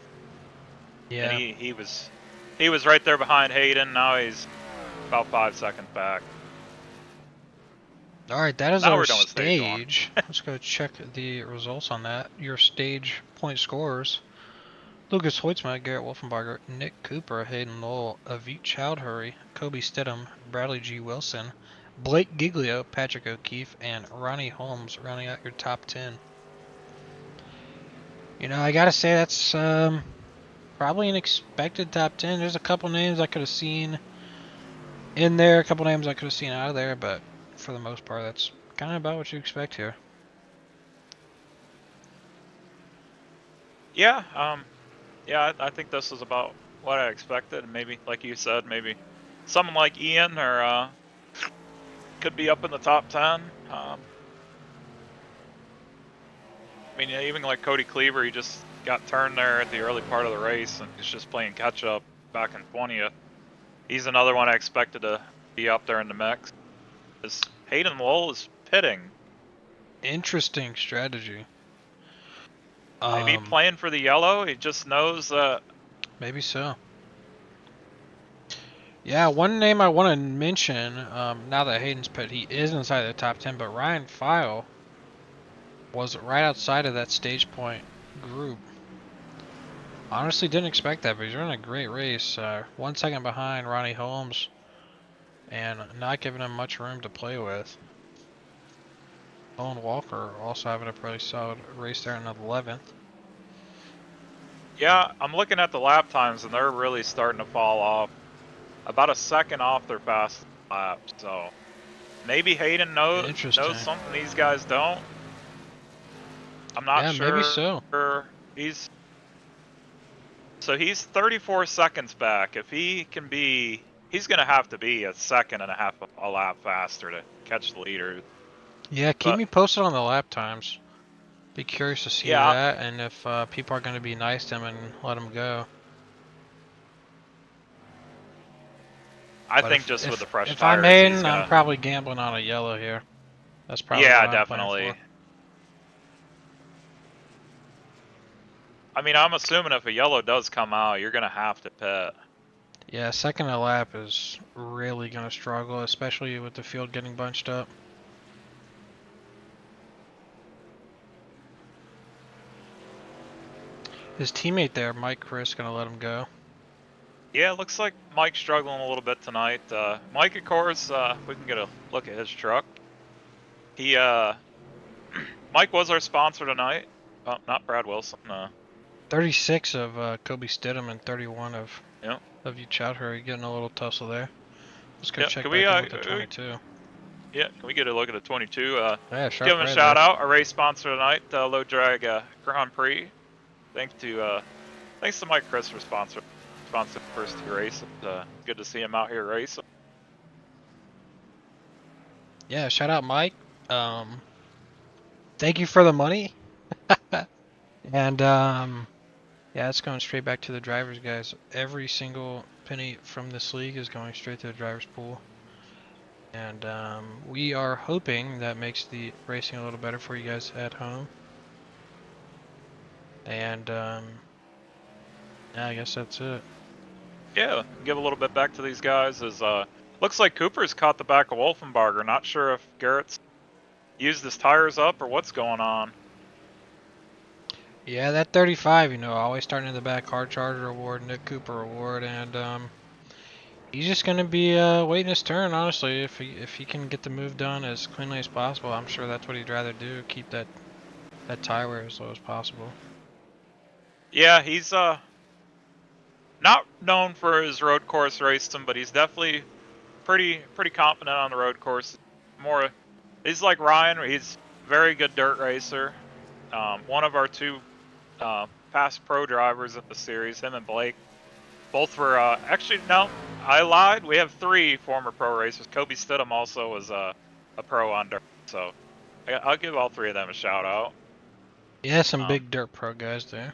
Yeah. he was right there behind Hayden. Now he's about 5 seconds back. Alright, that is Now our we're done with stage 1. stage. Let's go check the results on that. Your stage point scores. Lucas Hoitzma, Garrett Wolfenbarger, Nick Cooper, Hayden Lowell, Avit Chowdhury, Kobe Stidham, Bradley G. Wilson, Blake Giglio, Patrick O'Keefe, and Ronnie Holmes rounding out your top 10. You know, I gotta say that's probably an expected top 10. There's a couple names I could have seen in there, a couple names I could have seen out of there, but for the most part, that's kind of about what you expect here. Yeah, yeah, I think this is about what I expected. Maybe, like you said, maybe someone like Ian or could be up in the top 10. I mean, even like Cody Cleaver, he just got turned there at the early part of the race and he's just playing catch up back in 20th. He's another one I expected to be up there in the mix. Because Hayden Lowell is pitting. Interesting strategy. Maybe playing for the yellow. He just knows that. Maybe so. Yeah, one name I want to mention, now that Hayden's pit, he is inside the top 10, but Ryan File was right outside of that stage point group. Honestly, didn't expect that, but he's running a great race. 1 second behind Ronnie Holmes, and not giving him much room to play with. Owen Walker also having a pretty solid race there in 11th. Yeah, I'm looking at the lap times and they're really starting to fall off. About a second off their fast lap. So maybe Hayden knows something these guys don't. I'm not sure. Maybe so. He's 34 seconds back. If he can be, he's gonna have to be a second and a half a lap faster to catch the leader. Yeah, keep me posted on the lap times. Be curious to see Yeah, that, and if people are going to be nice to him and let him go. I But think just with the fresh if I'm tires, he's Hayden, I'm gonna. probably gambling on a yellow here. That's probably Yeah, what I'm playing definitely. for. I mean, I'm assuming if a yellow does come out, you're gonna have to pit. Yeah, second to lap is really gonna struggle, especially with the field getting bunched up. His teammate there, Mike Chris, gonna let him go. Yeah, it looks like Mike's struggling a little bit tonight. Mike, of course, we can get a look at his truck. He, Mike was our sponsor tonight. Oh, not Brad Wilson. 36 of Kobe Stidham and 31 Yeah. of you Chowdhury getting a little tussle there. Let's go Yeah. check Can we, back in with the 22. yeah, can we get a look at the 22? Yeah, Give sharp him a red shout there. out. Our race sponsor tonight, Low Drag Grand Prix. Thanks to Mike Chris for sponsoring the first two races. Good to see him out here racing. Yeah, shout out Mike. Thank you for the money. And yeah, it's going straight back to the drivers, guys. Every single penny from this league is going straight to the drivers pool. And we are hoping that makes the racing a little better for you guys at home. And yeah, I guess that's it. Yeah, give a little bit back to these guys. Looks like Cooper's caught the back of Wolfenbarger. Not sure if Garrett's used his tires up or what's going on. Yeah, that 35, always starting in the back. Hard Charger Award, Nick Cooper Award, and he's just gonna be waiting his turn. Honestly, if he can get the move done as cleanly as possible, I'm sure that's what he'd rather do. Keep that tire wear as low as possible. Yeah, he's not known for his road course racing, but he's definitely pretty confident on the road course. He's like Ryan. He's a very good dirt racer. One of our two past pro drivers in the series, him and Blake, both were actually no, I lied. We have 3 former pro racers. Kobe Stidham also was a pro on dirt, so I'll give all 3 of them a shout out. Yeah, some big dirt pro guys there.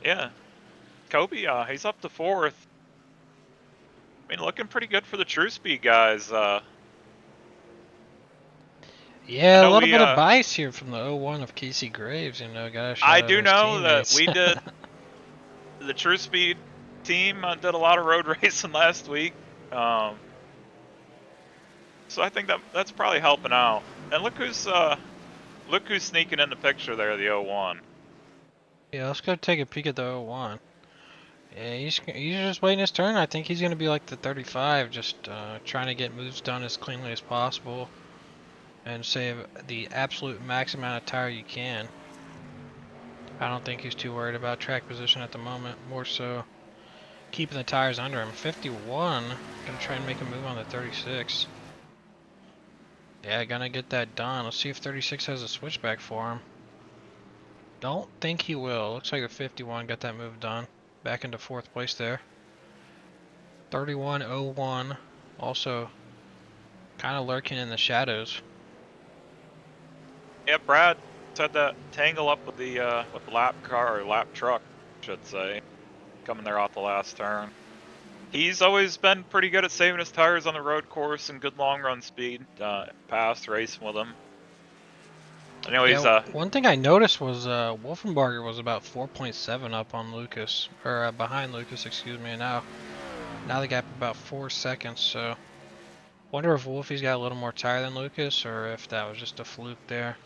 Yeah, Kobe, he's up to 4th. I mean, looking pretty good for the True Speed guys. Yeah, a little bit of bias here from the 01 of Casey Graves, gotta shout I out do his know teammates. that we did. The True Speed team did a lot of road racing last week, so I think that's probably helping out. And look who's sneaking in the picture there, the 01. Yeah, let's go take a peek at the 01. Yeah, he's just waiting his turn. I think he's gonna be like the 35, just trying to get moves done as cleanly as possible and save the absolute max amount of tire you can. I don't think he's too worried about track position at the moment. More so keeping the tires under him. 51, gonna try and make a move on the 36. Yeah, gonna get that done. Let's see if 36 has a switchback for him. Don't think he will. Looks like the 51 got that move done. Back into 4th place there. 31.01, also kind of lurking in the shadows. Yeah, Brad said that tangle up with the lap car or lap truck, I should say, coming there off the last turn. He's always been pretty good at saving his tires on the road course and good long run speed. Past racing with him. I know he's one thing I noticed was Wolfenbarger was about 4.7 up on Lucas, or behind Lucas, excuse me. And now the gap about 4 seconds. So wonder if Wolfie's got a little more tire than Lucas, or if that was just a fluke there.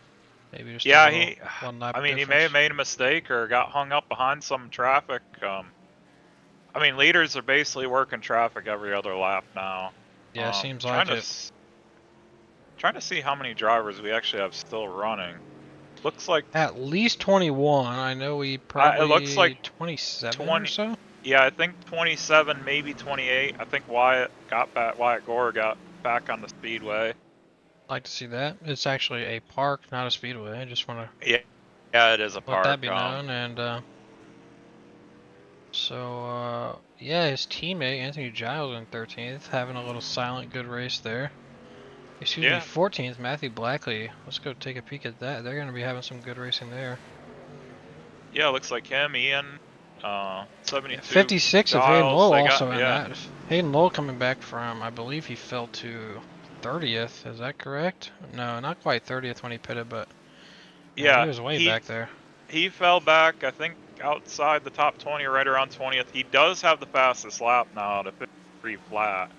Maybe just a little one lap I mean, difference. he may have made a mistake or got hung up behind some traffic. I mean, leaders are basically working traffic every other lap now. Yeah, seems like it. Trying to see how many drivers we actually have still running. Looks like at least 21. I know we probably it looks like 27 or so. Yeah, I think 27, maybe 28. I think Wyatt Gore got back on the speedway. I'd like to see that. It's actually a park, not a speedway. I just want to yeah, it is a park. Let that be known. And so yeah, his teammate Anthony Giles in 13th, having a little silent good race there. Excuse me, 14th, Matthew Blackley. Let's go take a peek at that. They're going to be having some good racing there. Yeah, looks like him, Ian, 72 Yeah, 56 of Hayden Giles. Lowell They also got, in yeah. that. Hayden Lowell coming back from, I believe he fell to 30th. Is that correct? No, not quite 30th when he pitted, but he Yeah, was way back there. he fell back, I think, outside the top 20, right around 20th. He does have the fastest lap now to 53 flat.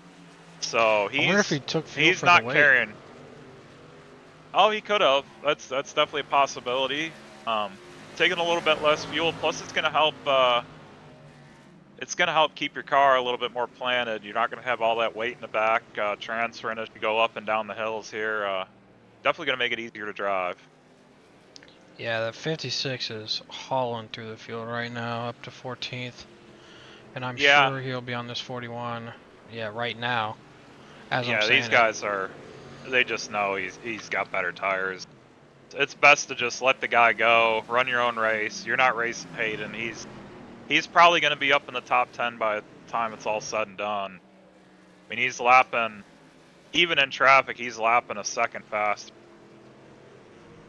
So I wonder if he took fuel he's for the not weight. carrying. Oh, he could have. That's definitely a possibility. Taking a little bit less fuel, plus it's gonna help. It's gonna help keep your car a little bit more planted. You're not gonna have all that weight in the back transferring as you go up and down the hills here. Definitely gonna make it easier to drive. Yeah, the 56 is hauling through the field right now, up to 14th. And I'm Yeah, sure he'll be on this 41, yeah, right now, as I'm yeah. These saying it. guys are. They just know he's got better tires. It's best to just let the guy go, run your own race. You're not racing Hayden. He's probably going to be up in the top 10 by the time it's all said and done. I mean, he's lapping, even in traffic, he's lapping a second fast.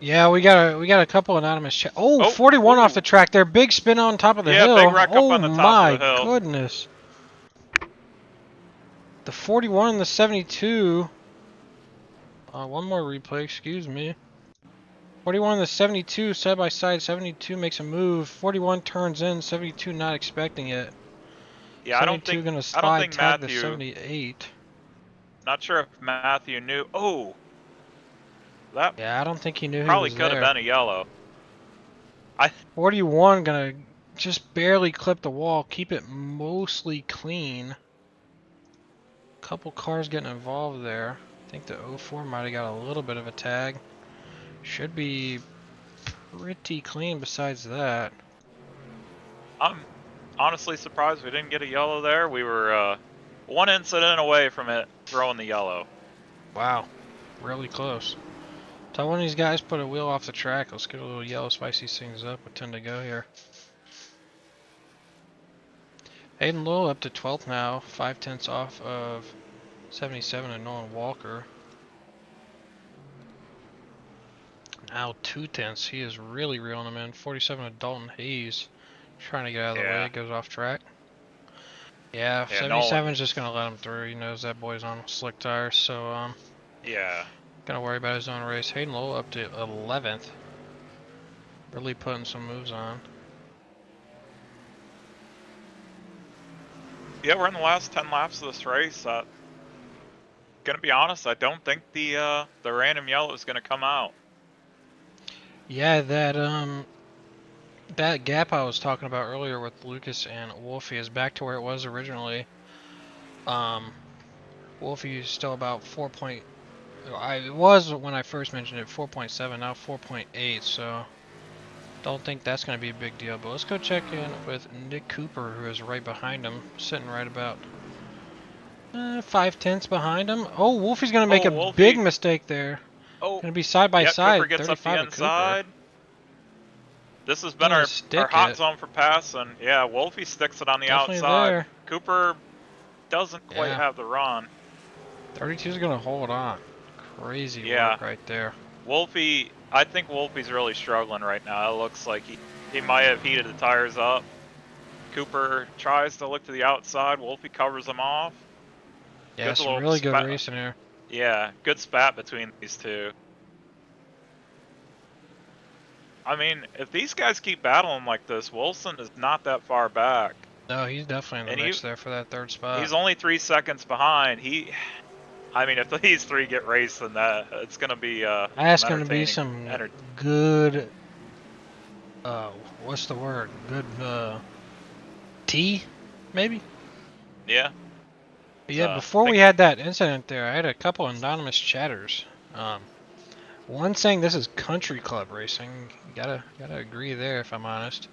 Yeah, we got a couple anonymous Oh, Oh, 41 off ooh. the track there. Big spin on top of the Yeah, big hill. wreck up Oh on the top of the my hill. goodness. The 41 and the 72. One more replay, excuse me. 41 and the 72 side by side. 72 makes a move. 41 turns in. 72 not expecting it. Yeah, 72 gonna I don't slide think tag the Matthew, 78. Not sure if Matthew knew. Oh, that Yeah, I don't think he knew he probably was could have there. been a yellow. 41 gonna just barely clip the wall. Keep it mostly clean. Couple cars getting involved there. I think the 04 might have got a little bit of a tag. Should be pretty clean besides that. I'm honestly surprised we didn't get a yellow there. We were one incident away from it throwing the yellow. Wow, really close. Tell one of these guys put a wheel off the track. Let's get a little yellow, spice these things up with 10 to go here. Hayden Lowell up to 12th now, 5/10 off of 77 and Nolan Walker. Now 2/10. He is really reeling him in. 47 of Dalton Hayes. Trying to get out of the way. Goes off track. Yeah, Yeah, 77 is just gonna let him through. He knows that boy's on slick tires, so Yeah. gonna worry about his own race. Hayden Lowell up to 11th. Really putting some moves on. Yeah, we're in the last 10 laps of this race. Gonna be honest, I don't think the random yellow is gonna come out. Yeah, that gap I was talking about earlier with Lucas and Wolfie is back to where it was originally. Wolfie is still about 4. It was when I first mentioned it 4.7, now 4.8. So don't think that's going to be a big deal. But let's go check in with Nick Cooper, who is right behind him, sitting right about 5/10 behind him. Oh, Wolfie's going to make Oh, a big Wolfie. mistake there. Oh, Going to be side by yeah, Cooper side, gets up the 35 of Cooper. inside. This has been Gonna our stick hot it. zone for passing. Yeah, Wolfie sticks it on the Definitely outside. there. Cooper doesn't quite Yeah. have the run. 32 is going to hold on. Crazy Yeah. work right there. Wolfie, I think Wolfie's really struggling right now. It looks like he might have heated the tires up. Cooper tries to look to the outside. Wolfie covers him off. Yeah, Good some little really good spat. racing here. Yeah, good spat between these two. I mean, if these guys keep battling like this, Wilson is not that far back. No, he's definitely in the And mix there for that third spot. he's only 3 seconds behind. I mean, if these three get raced, then it's going to be That's some going to be entertaining. some good, what's the word? Good, tea, maybe? Yeah. But yeah, before we had that incident there, I had a couple anonymous chatters. One saying this is country club racing. Gotta agree there, if I'm honest.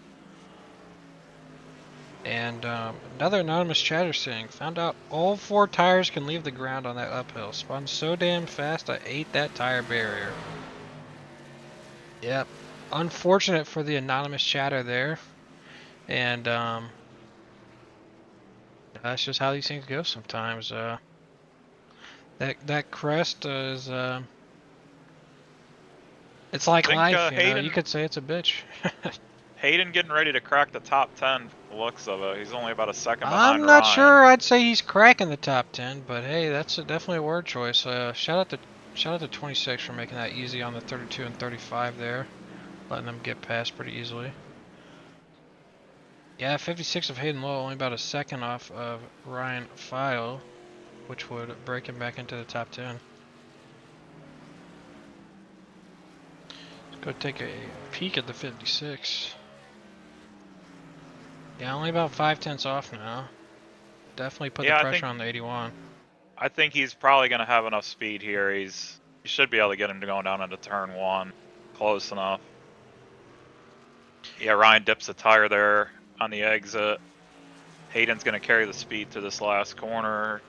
And another anonymous chatter saying, found out all 4 tires can leave the ground on that uphill. Spun so damn fast I ate that tire barrier. Yep. Unfortunate for the anonymous chatter there. And that's just how these things go sometimes. That crest is it's like life, you know. You Hayden, could say it's a bitch. Hayden getting ready to crack the top 10 from the looks of it. He's only about a second behind I'm not Ryan. sure I'd say he's cracking the top 10, but hey, that's definitely a word choice. Shout out to 26 for making that easy on the 32 and 35 there, letting them get past pretty easily. Yeah, 56 of Hayden Lowe, only about a second off of Ryan File, which would break him back into the top 10. Let's go take a peek at the 56. Yeah, only about 5/10 off now. Definitely put the pressure on the 81. I think he's probably going to have enough speed here. He should be able to get him to going down into turn 1. Close enough. Yeah, Ryan dips a tire there on the exit. Hayden's going to carry the speed to this last corner.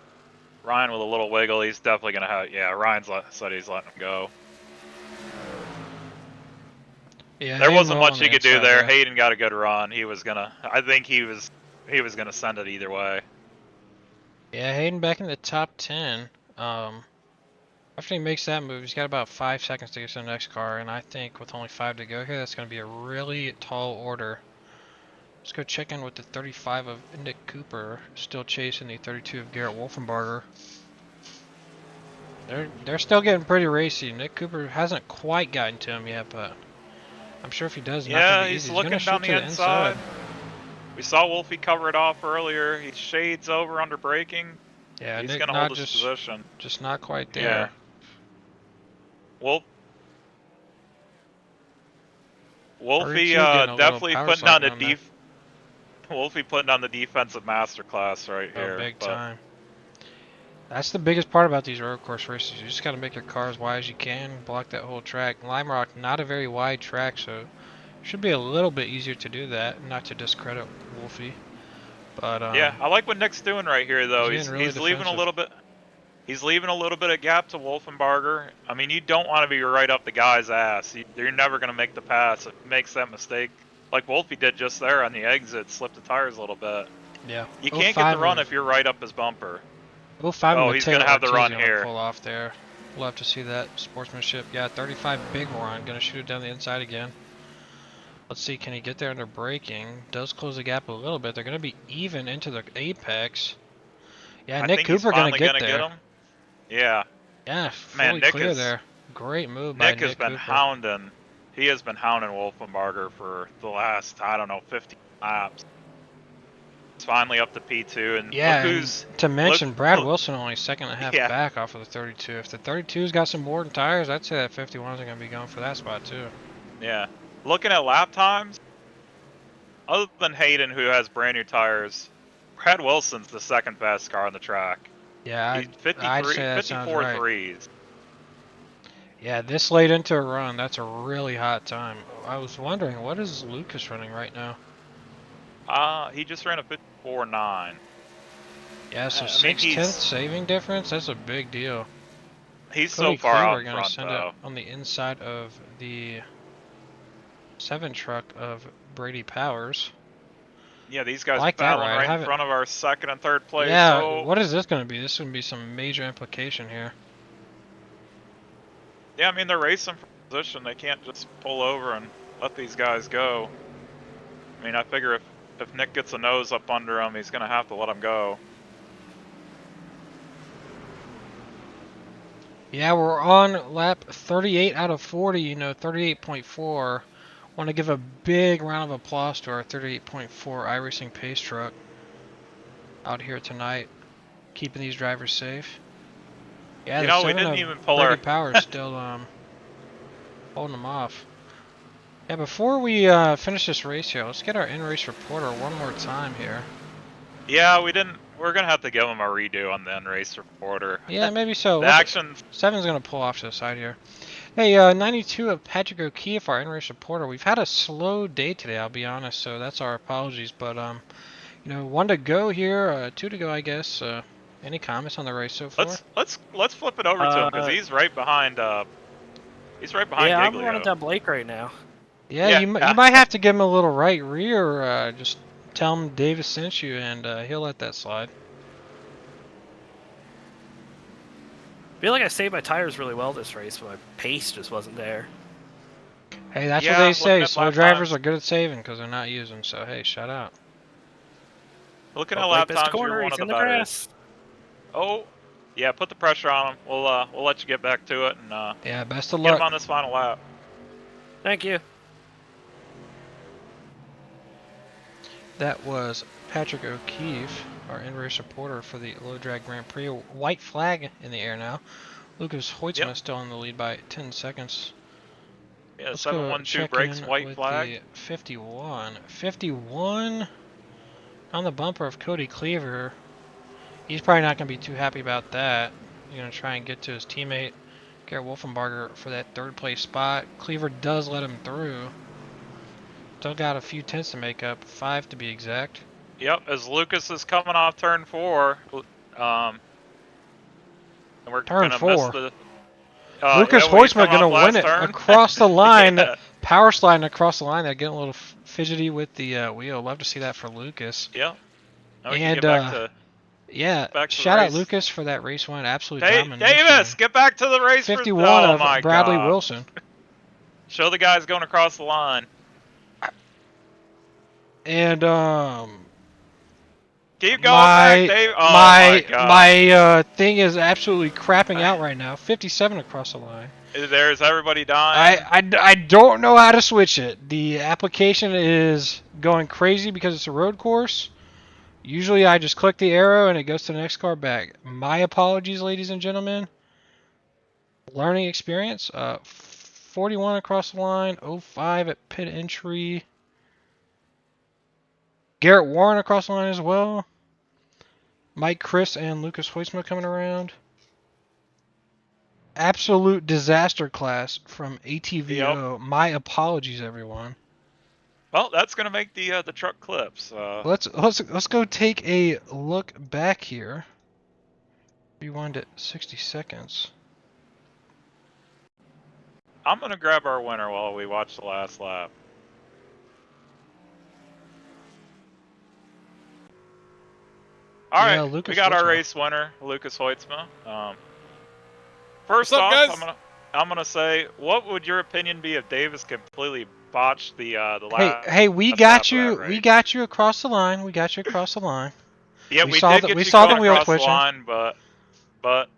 Ryan with a little wiggle, he's definitely going to have... Yeah, Ryan's said he's letting him go. Yeah, there Hayden wasn't Lowe much on he the could do inside there. Hayden got a good run. He was going to... I think he was going to send it either way. Yeah, Hayden back in the top 10. After he makes that move, he's got about 5 seconds to get to the next car, and I think with only 5 to go here, that's going to be a really tall order. Let's go check in with the 35 of Nick Cooper, still chasing the 32 of Garrett Wolfenbarger. They're still getting pretty racy. Nick Cooper hasn't quite gotten to him yet, but I'm sure if he does, not going to be easy. He's going to shoot to the inside. We saw Wolfie cover it off earlier. He shades over under braking. Yeah, he's Nick going to hold his position. Just not quite there. Yeah. Wolfie definitely putting on the Wolfie putting on the defensive masterclass right here. Big time. That's the biggest part about these road course races. You just got to make your car as wide as you can, block that whole track. Lime Rock, not a very wide track, so it should be a little bit easier to do that. Not to discredit Wolfie, but yeah, I like what Nick's doing right here though. He's leaving a little bit. He's leaving a little bit of gap to Wolfenbarger. I mean, you don't want to be right up the guy's ass. You're never going to make the pass. If he makes that mistake, like Wolfie did just there on the exit, slipped the tires a little bit. Yeah. You can't get the run if you're right up his bumper. Oh, he's going to have the run here. Pull off there. We'll have to see that sportsmanship. Yeah, 35 big run. Going to shoot it down the inside again. Let's see, can he get there under braking? Does close the gap a little bit. They're going to be even into the apex. Yeah, Nick Cooper going to get there. Yeah. Yeah, fully clear there. Great move by Nick Nick has been hounding. He has been hounding Wolfenbarger for the last, I don't know, 50 laps. It's finally up to P2, and yeah, to mention, Brad Wilson only a second and a half back off of the 32. If the 32's got some Morton tires, I'd say that 51's going to be going for that spot too. Yeah. Looking at lap times, other than Hayden, who has brand new tires, Brad Wilson's the second best car on the track. Yeah, He's 54 right. threes. Yeah, this late into a run, that's a really hot time. I was wondering, what is Lucas running right now? He just ran a 54.9. Yeah, so 6/10 saving difference, that's a big deal. He's so far out front, though. Send it on the inside of the 7 truck of Brady Powers. Yeah, these guys like battling right in front of our second and third place. Yeah, so... what is this going to be? This is going to be some major implication here. Yeah, I mean, they're racing for position. They can't just pull over and let these guys go. I mean, I figure if Nick gets a nose up under him, he's going to have to let him go. Yeah, we're on lap 38 out of 40, 38.4. Want to give a big round of applause to our 38.4 iRacing pace truck out here tonight, keeping these drivers safe. Yeah, we didn't even pull our Powers still holding them off. Yeah, before we finish this race here, let's get our in-race reporter one more time here. Yeah, we didn't. We're gonna have to give him a redo on the in-race reporter. Yeah, maybe so. The action. Seven's gonna pull off to the side here. Hey, 92 of Patrick O'Keefe, our in-race reporter. We've had a slow day today, I'll be honest, so that's our apologies. But 1 to go here, 2 to go, I guess. Any comments on the race so far? Let's flip it over to him because he's right behind. He's right behind. Yeah, Giglio. I'm running down Blake right now. Yeah, you might have to give him a little right rear. Just tell him Davis sent you, and he'll let that slide. I feel like I saved my tires really well this race, but my pace just wasn't there. Hey, that's what Yeah, they looking say. at Slow lap drivers times. are good at saving because they're not using. So hey, shout out. Looking at Oh, Blake lap missed a times, you're corner. one He's of the in the better. grass. Oh, yeah, put the pressure on him. We'll let you get back to it and Yeah, best of get him luck. on this final lap. Thank you. That was Patrick O'Keefe, our in-race reporter for the Low Drag Grand Prix. White flag in the air now. Lucas Hoitzma Yep. still in the lead by 10 seconds. Yeah, Let's go 712 check brakes, in white with flag. the 51. 51 on the bumper of Cody Cleaver. He's probably not going to be too happy about that. He's going to try and get to his teammate, Garrett Wolfenbarger, for that third place spot. Cleaver does let him through. Still got a few tenths to make up, 5 to be exact. Yep, as Lucas is coming off turn 4, and we're Turn gonna miss 4. the. Lucas Yeah, well, he's Hoitzma coming gonna off win last it turn. across the line. Yeah. Power sliding across the line. They're getting a little fidgety with the wheel. Love to see that for Lucas. Yep. Now we can And get back to yeah, the shout out race. Lucas for that race win. Absolute domination. Davis, get back to the race for. 51 Oh of my Bradley God! Wilson. Show the guys going across the line. And Keep going back, Dave. Oh my God! my thing is absolutely crapping out right now. 57 across the line. There's everybody dying. I don't know how to switch it. The application is going crazy because it's a road course. Usually I just click the arrow and it goes to the next car back. My apologies, ladies and gentlemen. Learning experience. 41 across the line. 05 at pit entry. Garrett Warren across the line as well. Mike, Chris, and Lucas Hoitzma coming around. Absolute disaster class from ATVO. Yep. My apologies, everyone. Well, that's gonna make the truck clips. Let's go take a look back here. Rewind at 60 seconds. I'm gonna grab our winner while we watch the last lap. All Yeah, right, Lucas we got our Hoitzma. race winner, Lucas Hoitzma. First What's up, off, guys? I'm gonna say, what would your opinion be if Davis completely botched the last? Hey, we lap got of you. that We race? got you across the line. We got you across the line. Yeah, we we saw did the get we you saw the going wheel across the twitching. line, but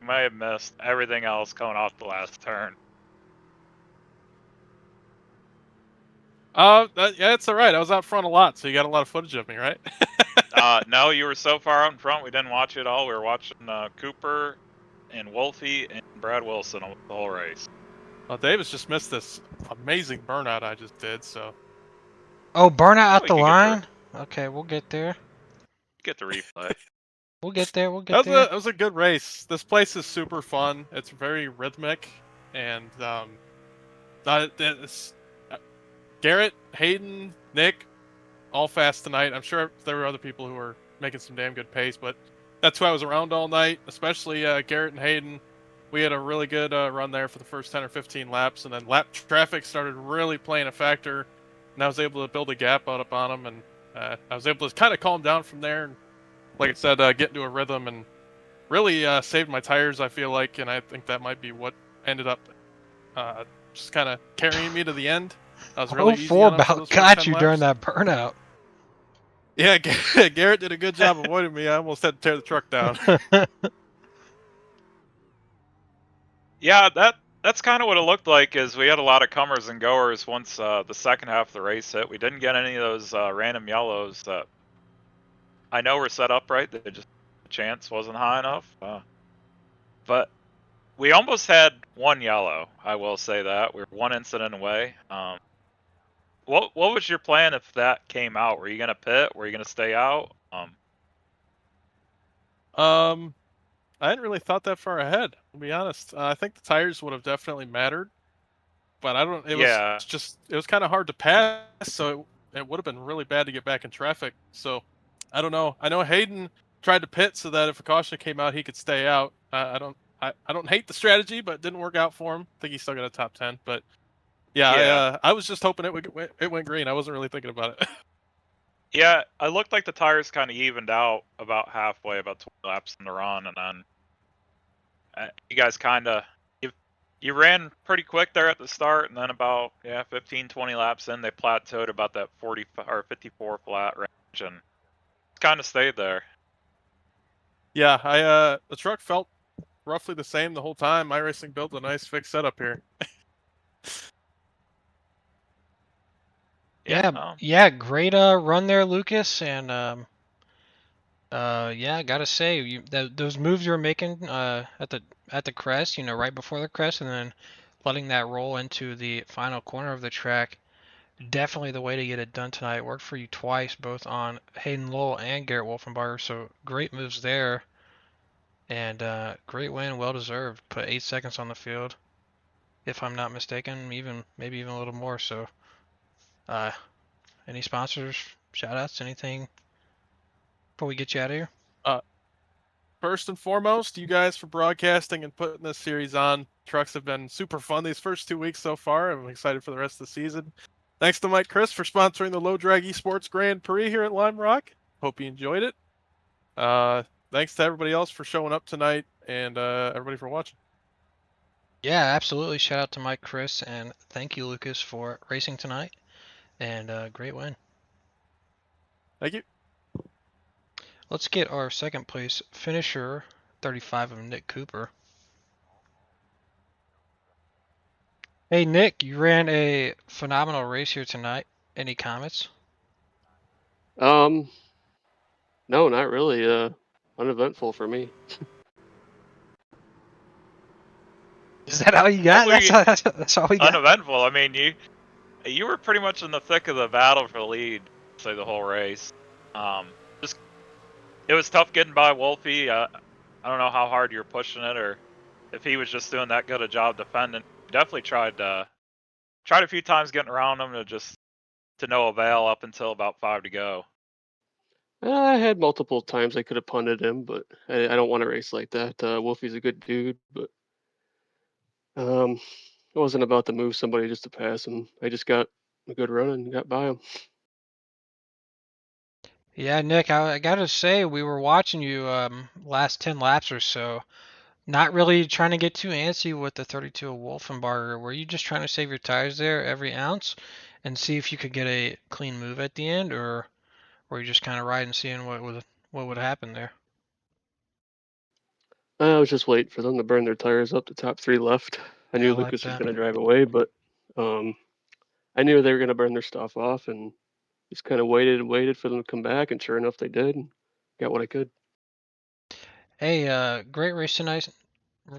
we may have missed everything else coming off the last turn. Yeah, it's all right. I was out front a lot, so you got a lot of footage of me, right? No, you were so far out in front, we didn't watch it all. We were watching Cooper and Wolfie and Brad Wilson on the whole race. Well, Davis just missed this amazing burnout I just did, so. Oh, burnout out We the can line. Okay, we'll get there. get the replay. We'll get there. We'll get there. That was a good race. This place is super fun. It's very rhythmic, and Garrett, Hayden, Nick, all fast tonight. I'm sure there were other people who were making some damn good pace, but that's who I was around all night, especially Garrett and Hayden. We had a really good run there for the first 10 or 15 laps, and then lap traffic started really playing a factor, and I was able to build a gap out up on them, and I was able to kind of calm down from there, and like I said, get into a rhythm, and really saved my tires, I feel like, and I think that might be what ended up just kind of carrying me to the end. I was really easy on them for those first got 10 you laps. during that burnout. Yeah, Garrett did a good job avoiding me. I almost had to tear the truck down. Yeah, that's kind of what it looked like. Is we had a lot of comers and goers once the second half of the race hit. We didn't get any of those random yellows that I know were set up right. They just the chance wasn't high enough. But we almost had one yellow. I will say that we're one incident away. What was your plan if that came out? Were you gonna pit? Were you gonna stay out? I hadn't really thought that far ahead, to be honest. I think the tires would have definitely mattered, but I don't. It Yeah. was kind of hard to pass, so it would have been really bad to get back in traffic. So I don't know. I know Hayden tried to pit so that if a caution came out, he could stay out. I don't hate the strategy, but it didn't work out for him. I think he still got a top 10, but yeah, I was just hoping it went green. I wasn't really thinking about it. Yeah, I looked like the tires kind of evened out about halfway, about 20 laps in the run, and then you guys kind of you ran pretty quick there at the start, and then about 15, 20 laps in, they plateaued about that 40 or 54 flat range, and kind of stayed there. Yeah, the truck felt roughly the same the whole time. iRacing built a nice fixed setup here. Yeah, great run there, Lucas, and yeah, gotta say, those moves you were making at the crest, right before the crest, and then letting that roll into the final corner of the track, definitely the way to get it done tonight. It worked for you twice, both on Hayden Lowell and Garrett Wolfenbarger, so great moves there, and great win, well deserved. Put 8 seconds on the field, if I'm not mistaken, maybe even a little more. So, any sponsors, shout outs, anything before we get you out of here? First and foremost, you guys for broadcasting and putting this series on. Trucks have been super fun these first 2 weeks so far. I'm excited for the rest of the season. Thanks to Mike Chris for sponsoring the Low Drag Esports Grand Prix here at Lime Rock. Hope you enjoyed it. Thanks to everybody else for showing up tonight and everybody for watching. Yeah, absolutely. Shout out to Mike Chris, and thank you, Lucas, for racing tonight, and great win. Thank you. Let's get our second place finisher, 35 of Nick Cooper. Hey, Nick, you ran a phenomenal race here tonight. Any comments? No, not really. Uneventful for me. Is that all you got? That's all we got? Uneventful. I mean, you were pretty much in the thick of the battle for the lead, say the whole race. It was tough getting by Wolfie. I don't know how hard you were pushing it, or if he was just doing that good a job defending. Definitely tried a few times getting around him to no avail up until about 5 to go. I had multiple times I could have punted him, but I don't want to race like that. Wolfie's a good dude, but it wasn't about to move somebody just to pass him. I just got a good run and got by him. Yeah, Nick, I gotta say, we were watching you last 10 laps or so. Not really trying to get too antsy with the 32 of Wolfenbarger. Were you just trying to save your tires there every ounce and see if you could get a clean move at the end, or were you just kind of riding, seeing what would happen there? I was just waiting for them to burn their tires up. The top 3 left. I Yeah, I knew like Lucas was that. going to drive away, but I knew they were going to burn their stuff off, and just kind of waited and waited for them to come back, and sure enough, they did. And got what I could. Hey, great race tonight.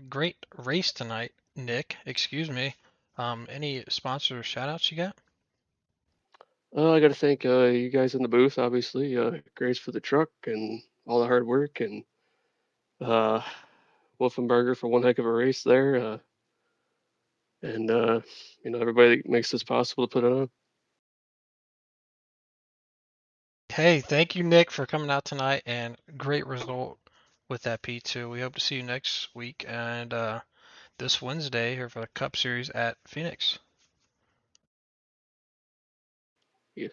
Great race tonight, Nick. Excuse me. Any sponsor shout outs you got? I got to thank you guys in the booth, obviously. Grace for the truck and all the hard work, and uh, Wolfenbarger for one heck of a race there. And everybody that makes this possible to put it on. Hey, thank you, Nick, for coming out tonight, and great result with that P2. We hope to see you next week and this Wednesday here for the Cup Series at Phoenix. Yeah.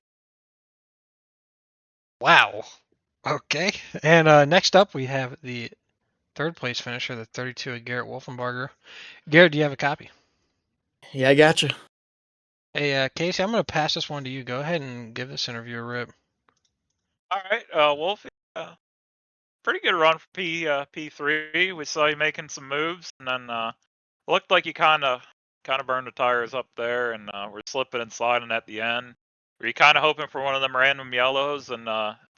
Wow. Okay. And next up, we have the third place finisher, the 32 of Garrett Wolfenbarger. Garrett, do you have a copy? Yeah, I gotcha. Hey, Casey, I'm going to pass this one to you. Go ahead and give this interview a rip. All right, Wolfie, pretty good run for P3. We saw you making some moves, and then looked like you kind of burned the tires up there, and were slipping and sliding at the end. Were you kind of hoping for one of them random yellows and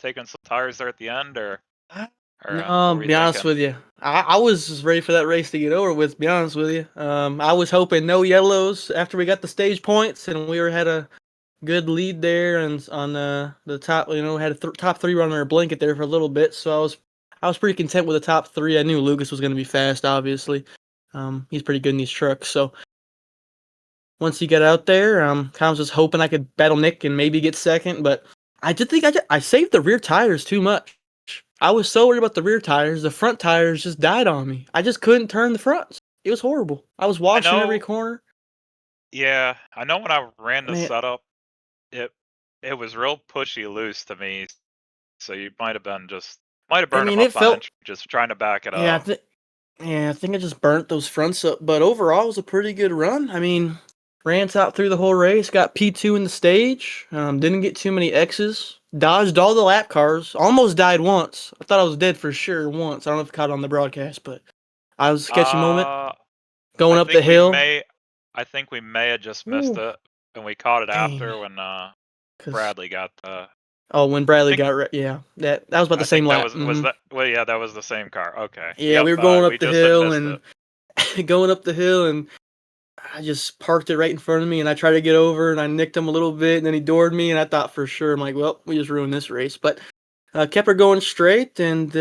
taking some tires there at the end, or what were you Be honest thinking? with you, I was just ready for that race to get over with. Be honest with you, I was hoping no yellows after we got the stage points and had a good lead there and on the top. Had a top 3 runner blanket there for a little bit, so I was pretty content with the top 3. I knew Lucas was going to be fast, obviously. He's pretty good in these trucks, so once he got out there, kind of just hoping I could battle Nick and maybe get second, but I did think I saved the rear tires too much. I was so worried about the rear tires. The front tires just died on me. I just couldn't turn the fronts. It was horrible. I was washing every corner. Yeah, I know when I ran the Man. setup, it was real pushy loose to me. So you might have burned them it up on felt. entry, just trying to back it Yeah, up. Yeah, I think I just burnt those fronts up, but overall it was a pretty good run. I mean, ran out through the whole race, got P2 in the stage, didn't get too many X's, dodged all the lap cars, almost died once. I thought I was dead for sure once. I don't know if you caught it on the broadcast, but I was a sketchy moment. Going I up the think hill. I think we may have just missed Ooh, it, and we caught it dang. after when 'Cause- Bradley got the. Oh, when Bradley think- got yeah, that was about I the same think that lap. was that. Well, yeah, that was the same car. Okay. Yeah, Yep, we were going we up the just had hill missed and it. going up the hill, and I just parked it right in front of me, and I tried to get over, and I nicked him a little bit, and then he doored me, and I thought for sure, I'm like, well, we just ruined this race. But kept her going straight and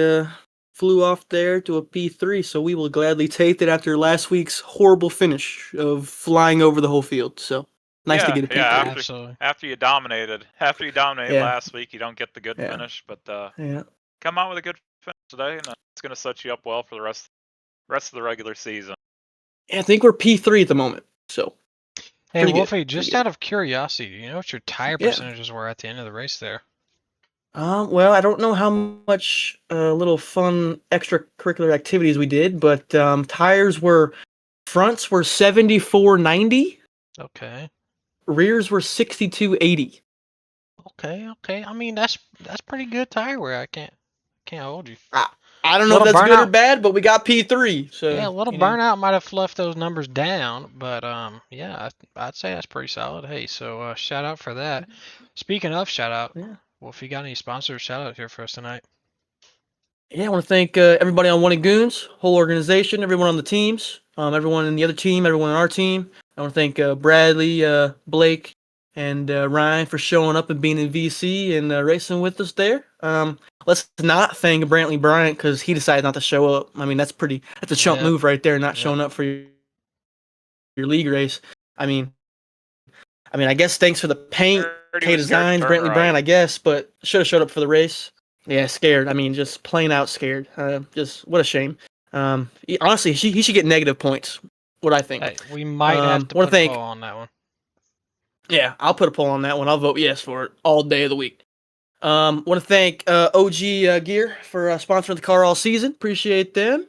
flew off there to a P3, so we will gladly take it after last week's horrible finish of flying over the whole field. So nice to get a P3. Yeah. Absolutely. After you dominated Yeah. last week, you don't get the good Yeah. finish, but Yeah. come out with a good finish today, and it's going to set you up well for the rest of the regular season. I think we're P3 at the moment, so. Hey, pretty good, Wolfie, pretty just good. out of curiosity, do you know what your tire Yeah. percentages were at the end of the race there? Well, I don't know how much little fun extracurricular activities we did, but fronts were 74.90, Okay. rears were 62.80. Okay. I mean, that's pretty good tire wear. I can't hold you. I don't know if Little that's good or burnout. bad, but we got P3. So Yeah, a little burnout might have left those numbers down, but yeah, I'd say that's pretty solid. Hey, so shout out for that. Speaking of shout out, Yeah. well, if you got any sponsors, shout out here for us tonight. Yeah, I want to thank everybody on One Goons, whole organization, everyone on the teams, everyone in the other team, everyone on our team. I want to thank Bradley, Blake, and Ryan for showing up and being in VC and racing with us there. Let's not thank Brantley Bryant because he decided not to show up. I mean, that's a chump move right there, not showing up for your league race. I mean, I guess thanks for the paint, K Designs, Brantley Bryant, I guess, but should have showed up for the race. Yeah, scared. I mean, just plain out scared. Just what a shame. Honestly, he should get negative points. What I think. Hey, we might have to put a poll on that one. Yeah, I'll put a poll on that one. I'll vote yes for it all day of the week. Want to thank OG Gear for sponsoring the car all season. Appreciate them.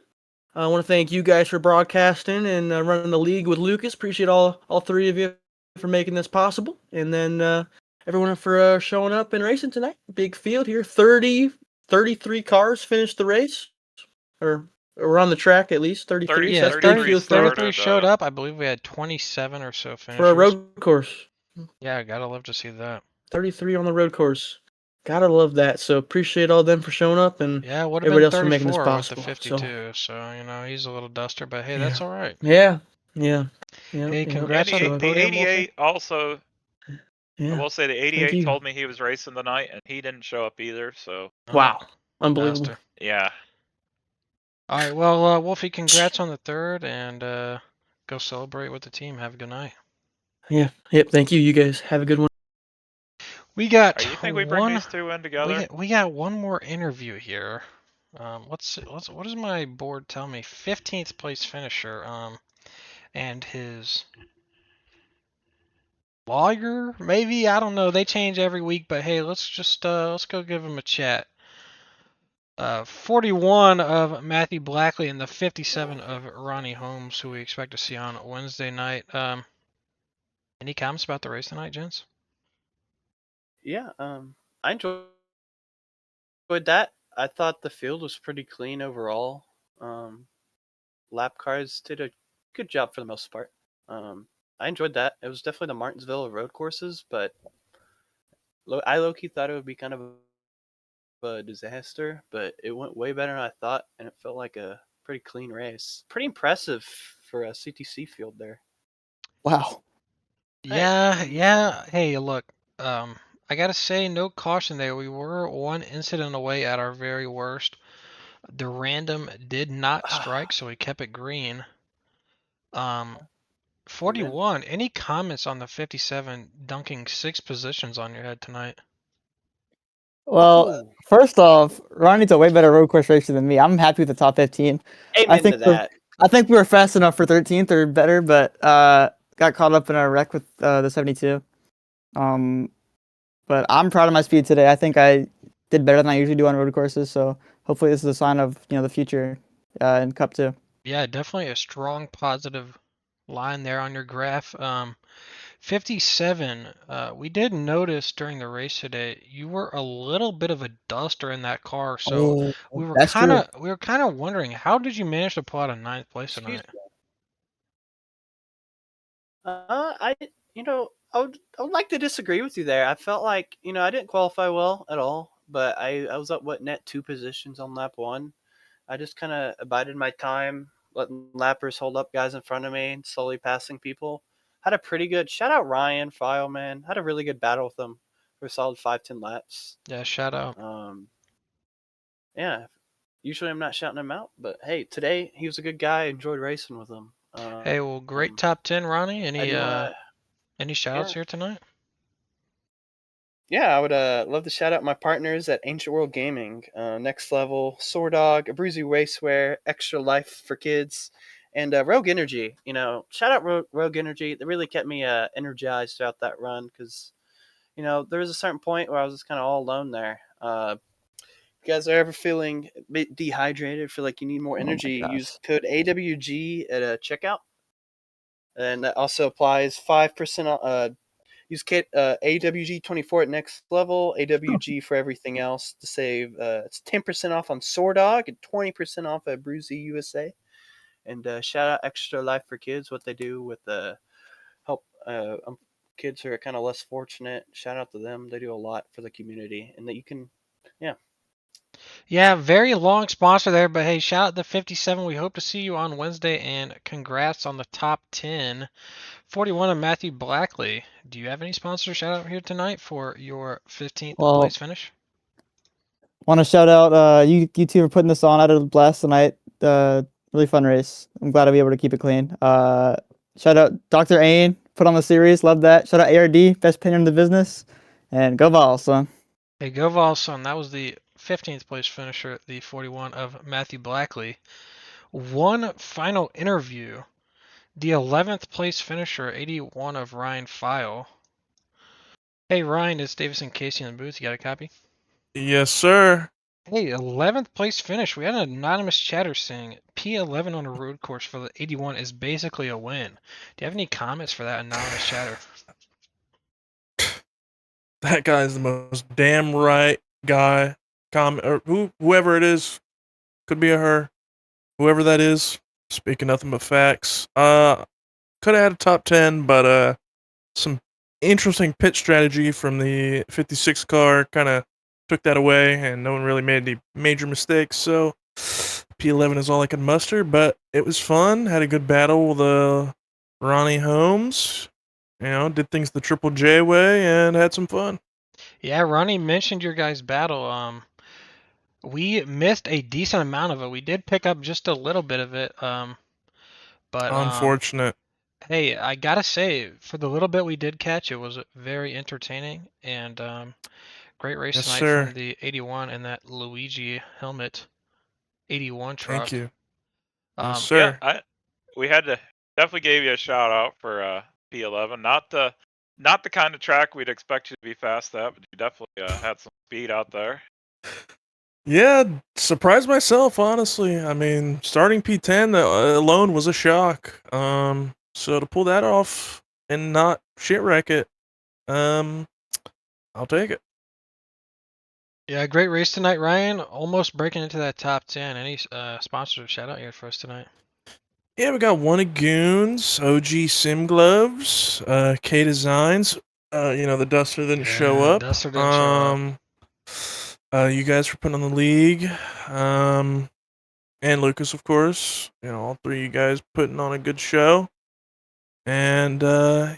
I want to thank you guys for broadcasting and running the league with Lucas. Appreciate all three of you for making this possible. And then everyone for showing up and racing tonight. Big field here. 33 cars finished the race. Or we're on the track at least. 33. Yeah, So that's big field 33 showed up. I believe we had 27 or so finishers. For a road course. Yeah, gotta love to see that. 33 on the road course. Gotta love that. So appreciate all them for showing up and everybody else for making this possible. With the 52, so you know he's a little duster, but hey, that's all right. Yeah. Hey, congrats on the podium, 88 also. Yeah. I will say the 88 told me he was racing tonight, and he didn't show up either. So wow, unbelievable. Duster. Yeah. All right, well, Wolfie, congrats on the third, and go celebrate with the team. Have a good night. Yeah. Yep. Thank you. You guys have a good one. We got. You think we bring these two in together? We got one more interview here. What does my board tell me? 15th place finisher. And his lawyer, maybe, I don't know. They change every week, but hey, let's go give him a chat. 41 of Matthew Blackley and the 57 of Ronnie Holmes, who we expect to see on Wednesday night. Any comments about the race tonight, gents? Yeah, I enjoyed that. I thought the field was pretty clean overall. Lap cars did a good job for the most part. I enjoyed that. It was definitely the Martinsville of road courses, but I low-key thought it would be kind of a disaster, but it went way better than I thought, and it felt like a pretty clean race. Pretty impressive for a CTC field there. Wow. Yeah. Hey, look, I gotta say, no caution there. We were one incident away at our very worst. The random did not strike, so we kept it green. 41. Any comments on the 57 dunking 6 positions on your head tonight? Well, first off, Ronnie's a way better road course racer than me. I'm happy with the top 15. Amen to that. I think we were fast enough for 13th or better, but got caught up in a wreck with the 72. But I'm proud of my speed today. I think I did better than I usually do on road courses, so hopefully this is a sign of the future in Cup 2. Yeah, definitely a strong positive line there on your graph. 57. We did notice during the race today you were a little bit of a duster in that car, so Oh, we were that's kind true. of we were kind of wondering how did you manage to pull out a 9th place Excuse tonight? me. I I would like to disagree with you there. I felt like I didn't qualify well at all, but I was up net 2 positions on lap one. I just kind of abided my time, letting lappers hold up guys in front of me and slowly passing people. Had a pretty good shout out Ryan File man. Had a really good battle with him for a solid 5-10 laps. Yeah, shout out. Yeah. Usually I'm not shouting him out, but hey, today he was a good guy. I enjoyed racing with him. Hey, well, great top 10, Ronnie. I do want to. Any shout outs Yeah. here tonight? Yeah, I would love to shout out my partners at Ancient World Gaming, Next Level, Swordog, Abruzzi Wastewear, Extra Life for Kids, and Rogue Energy. Shout out Rogue Energy. They really kept me energized throughout that run because, there was a certain point where I was just kind of all alone there. If you guys are ever feeling a bit dehydrated, feel like you need more Oh my energy, use gosh. code AWG at checkout. And that also applies 5% use AWG24 at Next Level, AWG for everything else to save. It's 10% off on Swordog and 20% off at Bruzy USA. And shout out Extra Life for Kids, what they do with help kids who are kind of less fortunate. Shout out to them. They do a lot for the community, and that you can, yeah. Yeah, very long sponsor there, but hey, shout out to 57. We hope to see you on Wednesday, and congrats on the top 10. 41 of Matthew Blackley. Do you have any sponsor shout out here tonight for your 15th Well, place finish? want to shout out you two for putting this on. I had a blast tonight. Really fun race. I'm glad to be able to keep it clean. Shout out Dr. Ain, put on the series. Love that. Shout out ARD, best painter in the business. And go Vols, son. Hey, go Vols, son. That was the 15th place finisher, the 41 of Matthew Blackley. One final interview. The 11th place finisher, 81 of Ryan File. Hey, Ryan, it's Davison Casey in the booth. You got a copy? Yes, sir. Hey, 11th place finish. We had an anonymous chatter saying P11 on a road course for the 81 is basically a win. Do you have any comments for that anonymous chatter? That guy's the most damn right guy. Or whoever it is, could be a her. Whoever that is, speaking nothing but facts. Could have had a top 10, but some interesting pit strategy from the 56 car kind of took that away, and no one really made any major mistakes. So P11 is all I could muster, but it was fun. Had a good battle with Ronnie Holmes. Did things the Triple J way and had some fun. Yeah, Ronnie mentioned your guys' battle. We missed a decent amount of it. We did pick up just a little bit of it. But Unfortunate. hey, I gotta say, for the little bit we did catch, it was very entertaining and great race Yes, tonight from sir. the 81 and that Luigi helmet 81 Thank truck. you. Yes, Yeah, sir. we had to definitely gave you a shout out for P11. Not the kind of track we'd expect you to be fast at, but you definitely had some speed out there. Yeah, surprised myself, honestly. I mean, starting P10 alone was a shock. So to pull that off and not shit wreck it, I'll take it. Yeah, great race tonight, Ryan. Almost breaking into that top 10. Any sponsor shout out here for us tonight? Yeah, we got one of Goons, OG Sim Gloves, K Designs. The Duster didn't show up. Duster didn't show up. You guys for putting on the league. And Lucas, of course. All three of you guys putting on a good show. And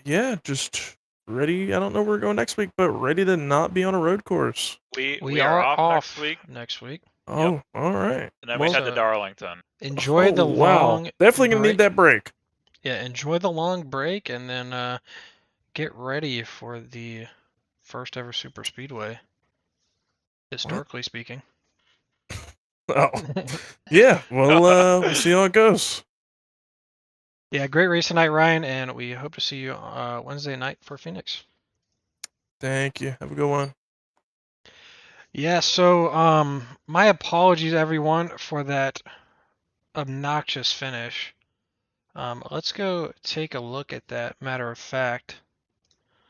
yeah, just ready. I don't know where we're going next week, but ready to not be on a road course. We are off next week. Next week. Oh, Yep. all right. And then we head to Darlington. Enjoy the long Definitely gonna need that break. Yeah, enjoy the long break and then get ready for the first ever super speedway. Historically speaking. Oh. Yeah, well we'll see how it goes. Yeah, great race tonight, Ryan, and we hope to see you Wednesday night for Phoenix. Thank you. Have a good one. Yeah, so my apologies everyone for that obnoxious finish. Let's go take a look at that. Matter of fact,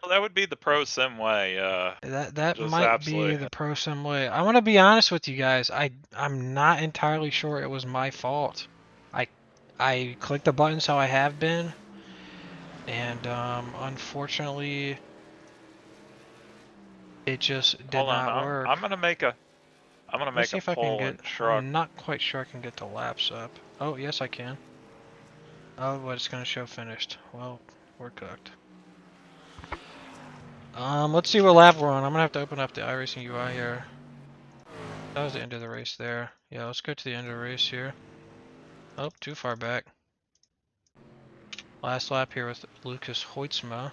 Well, that would be the pro sim way. that Just might be absolutely. the pro sim way. I want to be honest with you guys. I'm not entirely sure it was my fault. I clicked the buttons how I have been, and unfortunately, it just did Hold on, not work. I'm gonna make a Let's see if I can poll get. in truck. I'm not quite sure I can get the laps up. Oh, yes, I can. Oh, but it's gonna show finished. Well, we're cooked. Let's see what lap we're on. I'm gonna have to open up the iRacing UI here. That was the end of the race there. Yeah, let's go to the end of the race here. Oh, too far back. Last lap here with Lucas Hoitzma.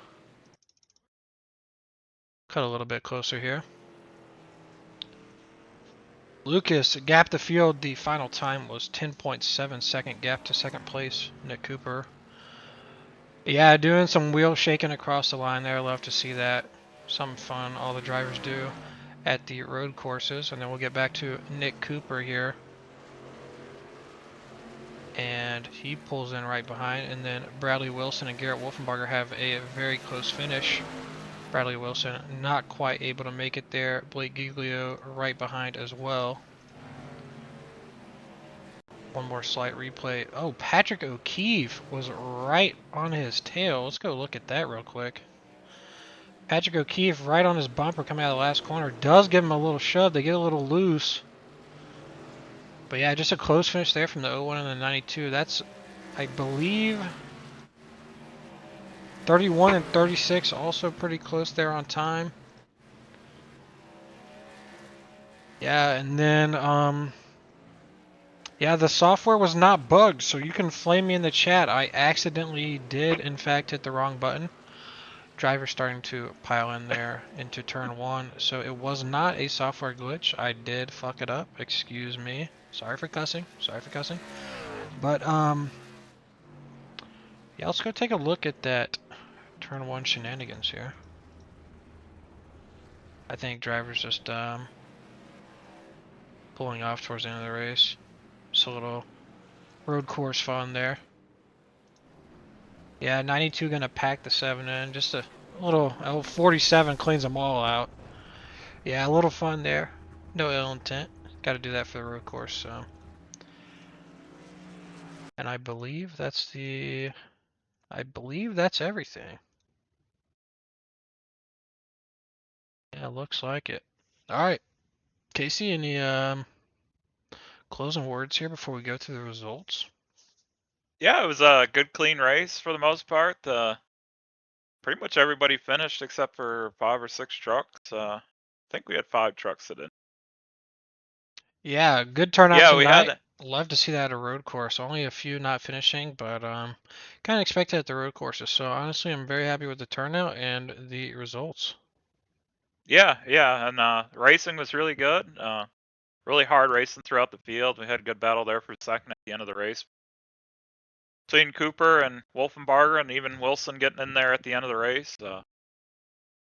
Cut a little bit closer here. Lucas gapped the field. The final time was 10.7 second gap to second place. Nick Cooper. Yeah, doing some wheel shaking across the line there. Love to see that. Some fun all the drivers do at the road courses. And then we'll get back to Nick Cooper here. And he pulls in right behind. And then Bradley Wilson and Garrett Wolfenbarger have a very close finish. Bradley Wilson not quite able to make it there. Blake Giglio right behind as well. One more slight replay. Oh, Patrick O'Keefe was right on his tail. Let's go look at that real quick. Patrick O'Keefe right on his bumper coming out of the last corner. Does give him a little shove. They get a little loose. But yeah, just a close finish there from the 01 and the 92. That's, I believe, 31 and 36. Also pretty close there on time. Yeah, and then, yeah, the software was not bugged, so you can flame me in the chat. I accidentally did, in fact, hit the wrong button. Driver starting to pile in there into turn one, so it was not a software glitch. I did fuck it up. Excuse me. Sorry for cussing. Sorry for cussing. But yeah, let's go take a look at that turn one shenanigans here. I think driver's just pulling off towards the end of the race. Just a little road course fun there. Yeah, 92 gonna pack the 7 in. Just a little 47 cleans them all out. Yeah, a little fun there. No ill intent. Got to do that for the road course. So, and I believe that's the. I believe that's everything. Yeah, looks like it. All right, Casey, any closing words here before we go through the results? Yeah, it was a good, clean race for the most part. Pretty much everybody finished except for 5 or 6 trucks. I think we had 5 trucks that didn't. Yeah, good turnout Yeah, we tonight. had. Love to see that at a road course. Only a few not finishing, but kind of expected at the road courses. So honestly, I'm very happy with the turnout and the results. Yeah, and racing was really good. Really hard racing throughout the field. We had a good battle there for second at the end of the race between Cooper and Wolfenbarger, and even Wilson getting in there at the end of the race. Yeah,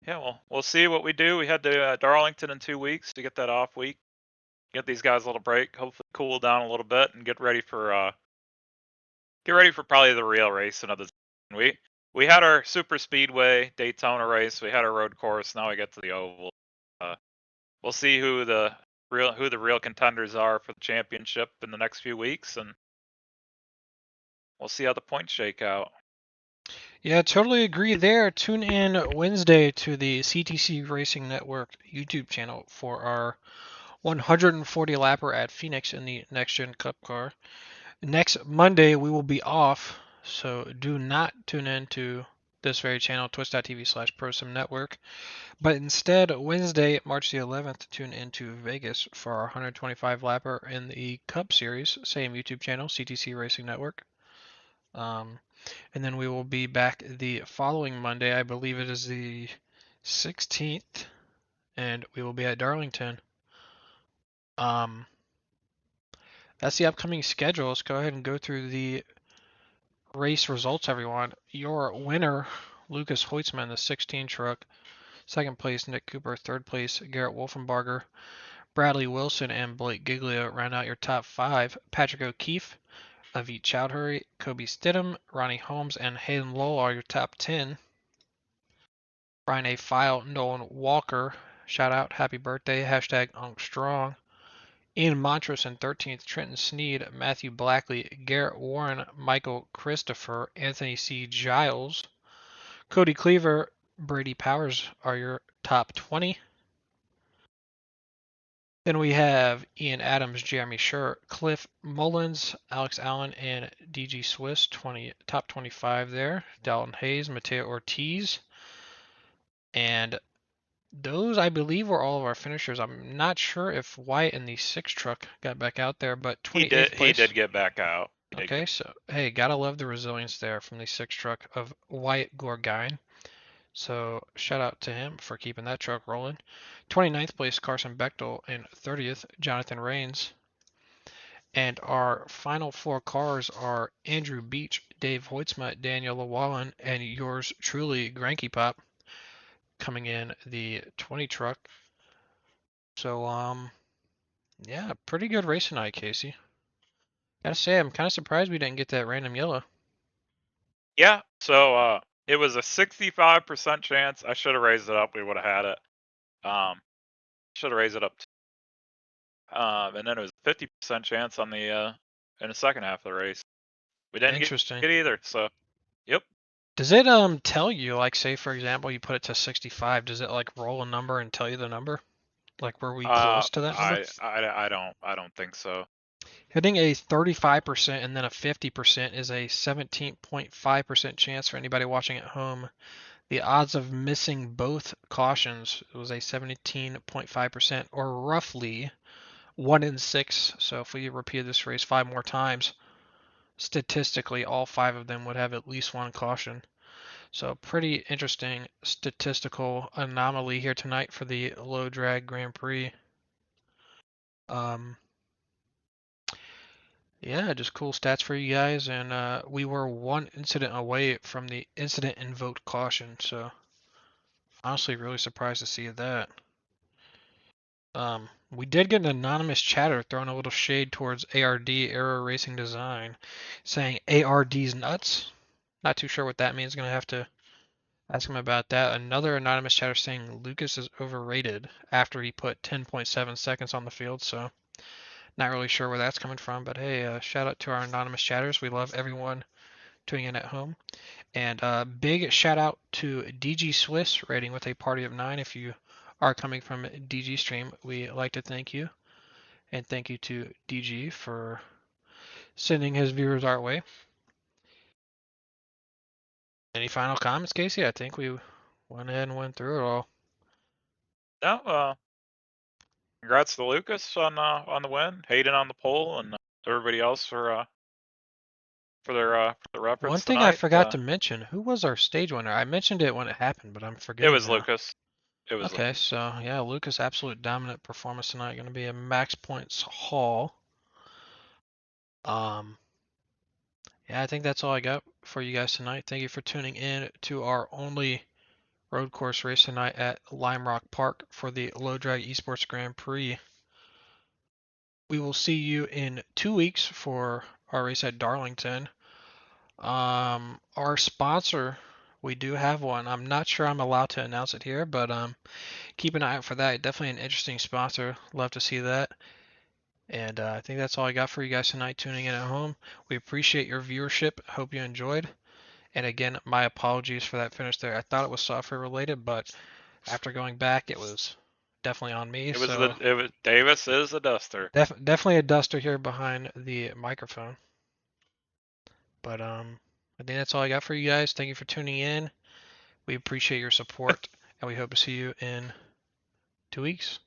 well, we'll see what we do. We head to Darlington in 2 weeks to get that off week. Get these guys a little break. Hopefully, cool down a little bit and get ready for probably the real race another. We had our super speedway Daytona race. We had our road course. Now we get to the oval. We'll see who the real contenders are for the championship in the next few weeks, and we'll see how the points shake out. Yeah, totally agree there. Tune in Wednesday to the CTC Racing Network YouTube channel for our 140 lapper at Phoenix in the Next Gen Cup car. Next Monday we will be off, so do not tune in to this very channel, twitch.tv/ProSim Network. But instead, Wednesday, March the 11th, tune into Vegas for our 125 lapper in the Cup Series, same YouTube channel, CTC Racing Network. And then we will be back the following Monday. I believe it is the 16th, and we will be at Darlington. That's the upcoming schedule. Let's go ahead and go through the race results, everyone. Your winner, Lucas Hoitzman, the 16 truck. Second place, Nick Cooper. Third place, Garrett Wolfenbarger. Bradley Wilson and Blake Giglio round out your top 5. Patrick O'Keefe Avit Chowdhury, Kobe Stidham, Ronnie Holmes, and Hayden Lowell are your top 10. Brian A. File, Nolan Walker, shout out, happy birthday, hashtag UnkStrong. Ian Montrose in 13th, Trenton Sneed, Matthew Blackley, Garrett Warren, Michael Christopher, Anthony C. Giles, Cody Cleaver, Brady Powers are your top 20. Then we have Ian Adams, Jeremy Scher, Cliff Mullins, Alex Allen, and DG Swiss, top 25 there. Dalton Hayes, Mateo Ortiz. And those, I believe, were all of our finishers. I'm not sure if Wyatt in the 6 truck got back out there, but 28th place. He did get back out. Okay, so, hey, gotta love the resilience there from the 6 truck of Wyatt Gorgine. So shout out to him for keeping that truck rolling. 29th place, Carson Bechtel, and 30th, Jonathan Rains. And our final 4 cars are Andrew Beach, Dave Hoitzma, Daniel Llewellyn, and yours truly, Granky Pop, coming in the 20 truck. So, yeah, pretty good race tonight, Casey. Gotta say, I'm kind of surprised we didn't get that random yellow. Yeah, so it was a 65% chance. I should have raised it up. We would have had it. Should have raised it up. And then it was a 50% chance on the in the second half of the race. We didn't get it either. So, yep. Does it tell you, like, say for example you put it to 65? Does it like roll a number and tell you the number? Like, were we close to that number? I don't think so. Hitting a 35% and then a 50% is a 17.5% chance for anybody watching at home. The odds of missing both cautions was a 17.5%, or roughly 1 in 6. So if we repeated this race 5 more times, statistically all 5 of them would have at least 1 caution. So pretty interesting statistical anomaly here tonight for the low drag Grand Prix. Yeah, just cool stats for you guys, and we were 1 incident away from the incident invoked caution, so honestly really surprised to see that. We did get an anonymous chatter throwing a little shade towards ARD, Aero Racing Design, saying ARD's nuts. Not too sure what that means, gonna have to ask him about that. Another anonymous chatter saying Lucas is overrated after he put 10.7 seconds on the field, so not really sure where that's coming from, but hey, shout out to our anonymous chatters. We love everyone tuning in at home. And big shout out to DG Swiss rating with a party of 9. If you are coming from DG Stream, we like to thank you. And thank you to DG for sending his viewers our way. Any final comments, Casey? I think we went ahead and went through it all. No, congrats to Lucas on the win, Hayden on the pole, and everybody else for their reference. One thing tonight. I forgot to mention, who was our stage winner? I mentioned it when it happened, but I'm forgetting. It was now. Lucas. It was okay, Lucas. So yeah, Lucas, absolute dominant performance tonight. Going to be a max points haul. Yeah, I think that's all I got for you guys tonight. Thank you for tuning in to our only road course race tonight at Lime Rock Park for the Low Drag Esports Grand Prix. We will see you in 2 weeks for our race at Darlington. Our sponsor, we do have one. I'm not sure I'm allowed to announce it here, but keep an eye out for that. Definitely an interesting sponsor. Love to see that. And I think that's all I got for you guys tonight tuning in at home. We appreciate your viewership. Hope you enjoyed. And again, my apologies for that finish there. I thought it was software related, but after going back, it was definitely on me. It was Davis is a duster. Definitely a duster here behind the microphone. But I think that's all I got for you guys. Thank you for tuning in. We appreciate your support, and we hope to see you in 2 weeks.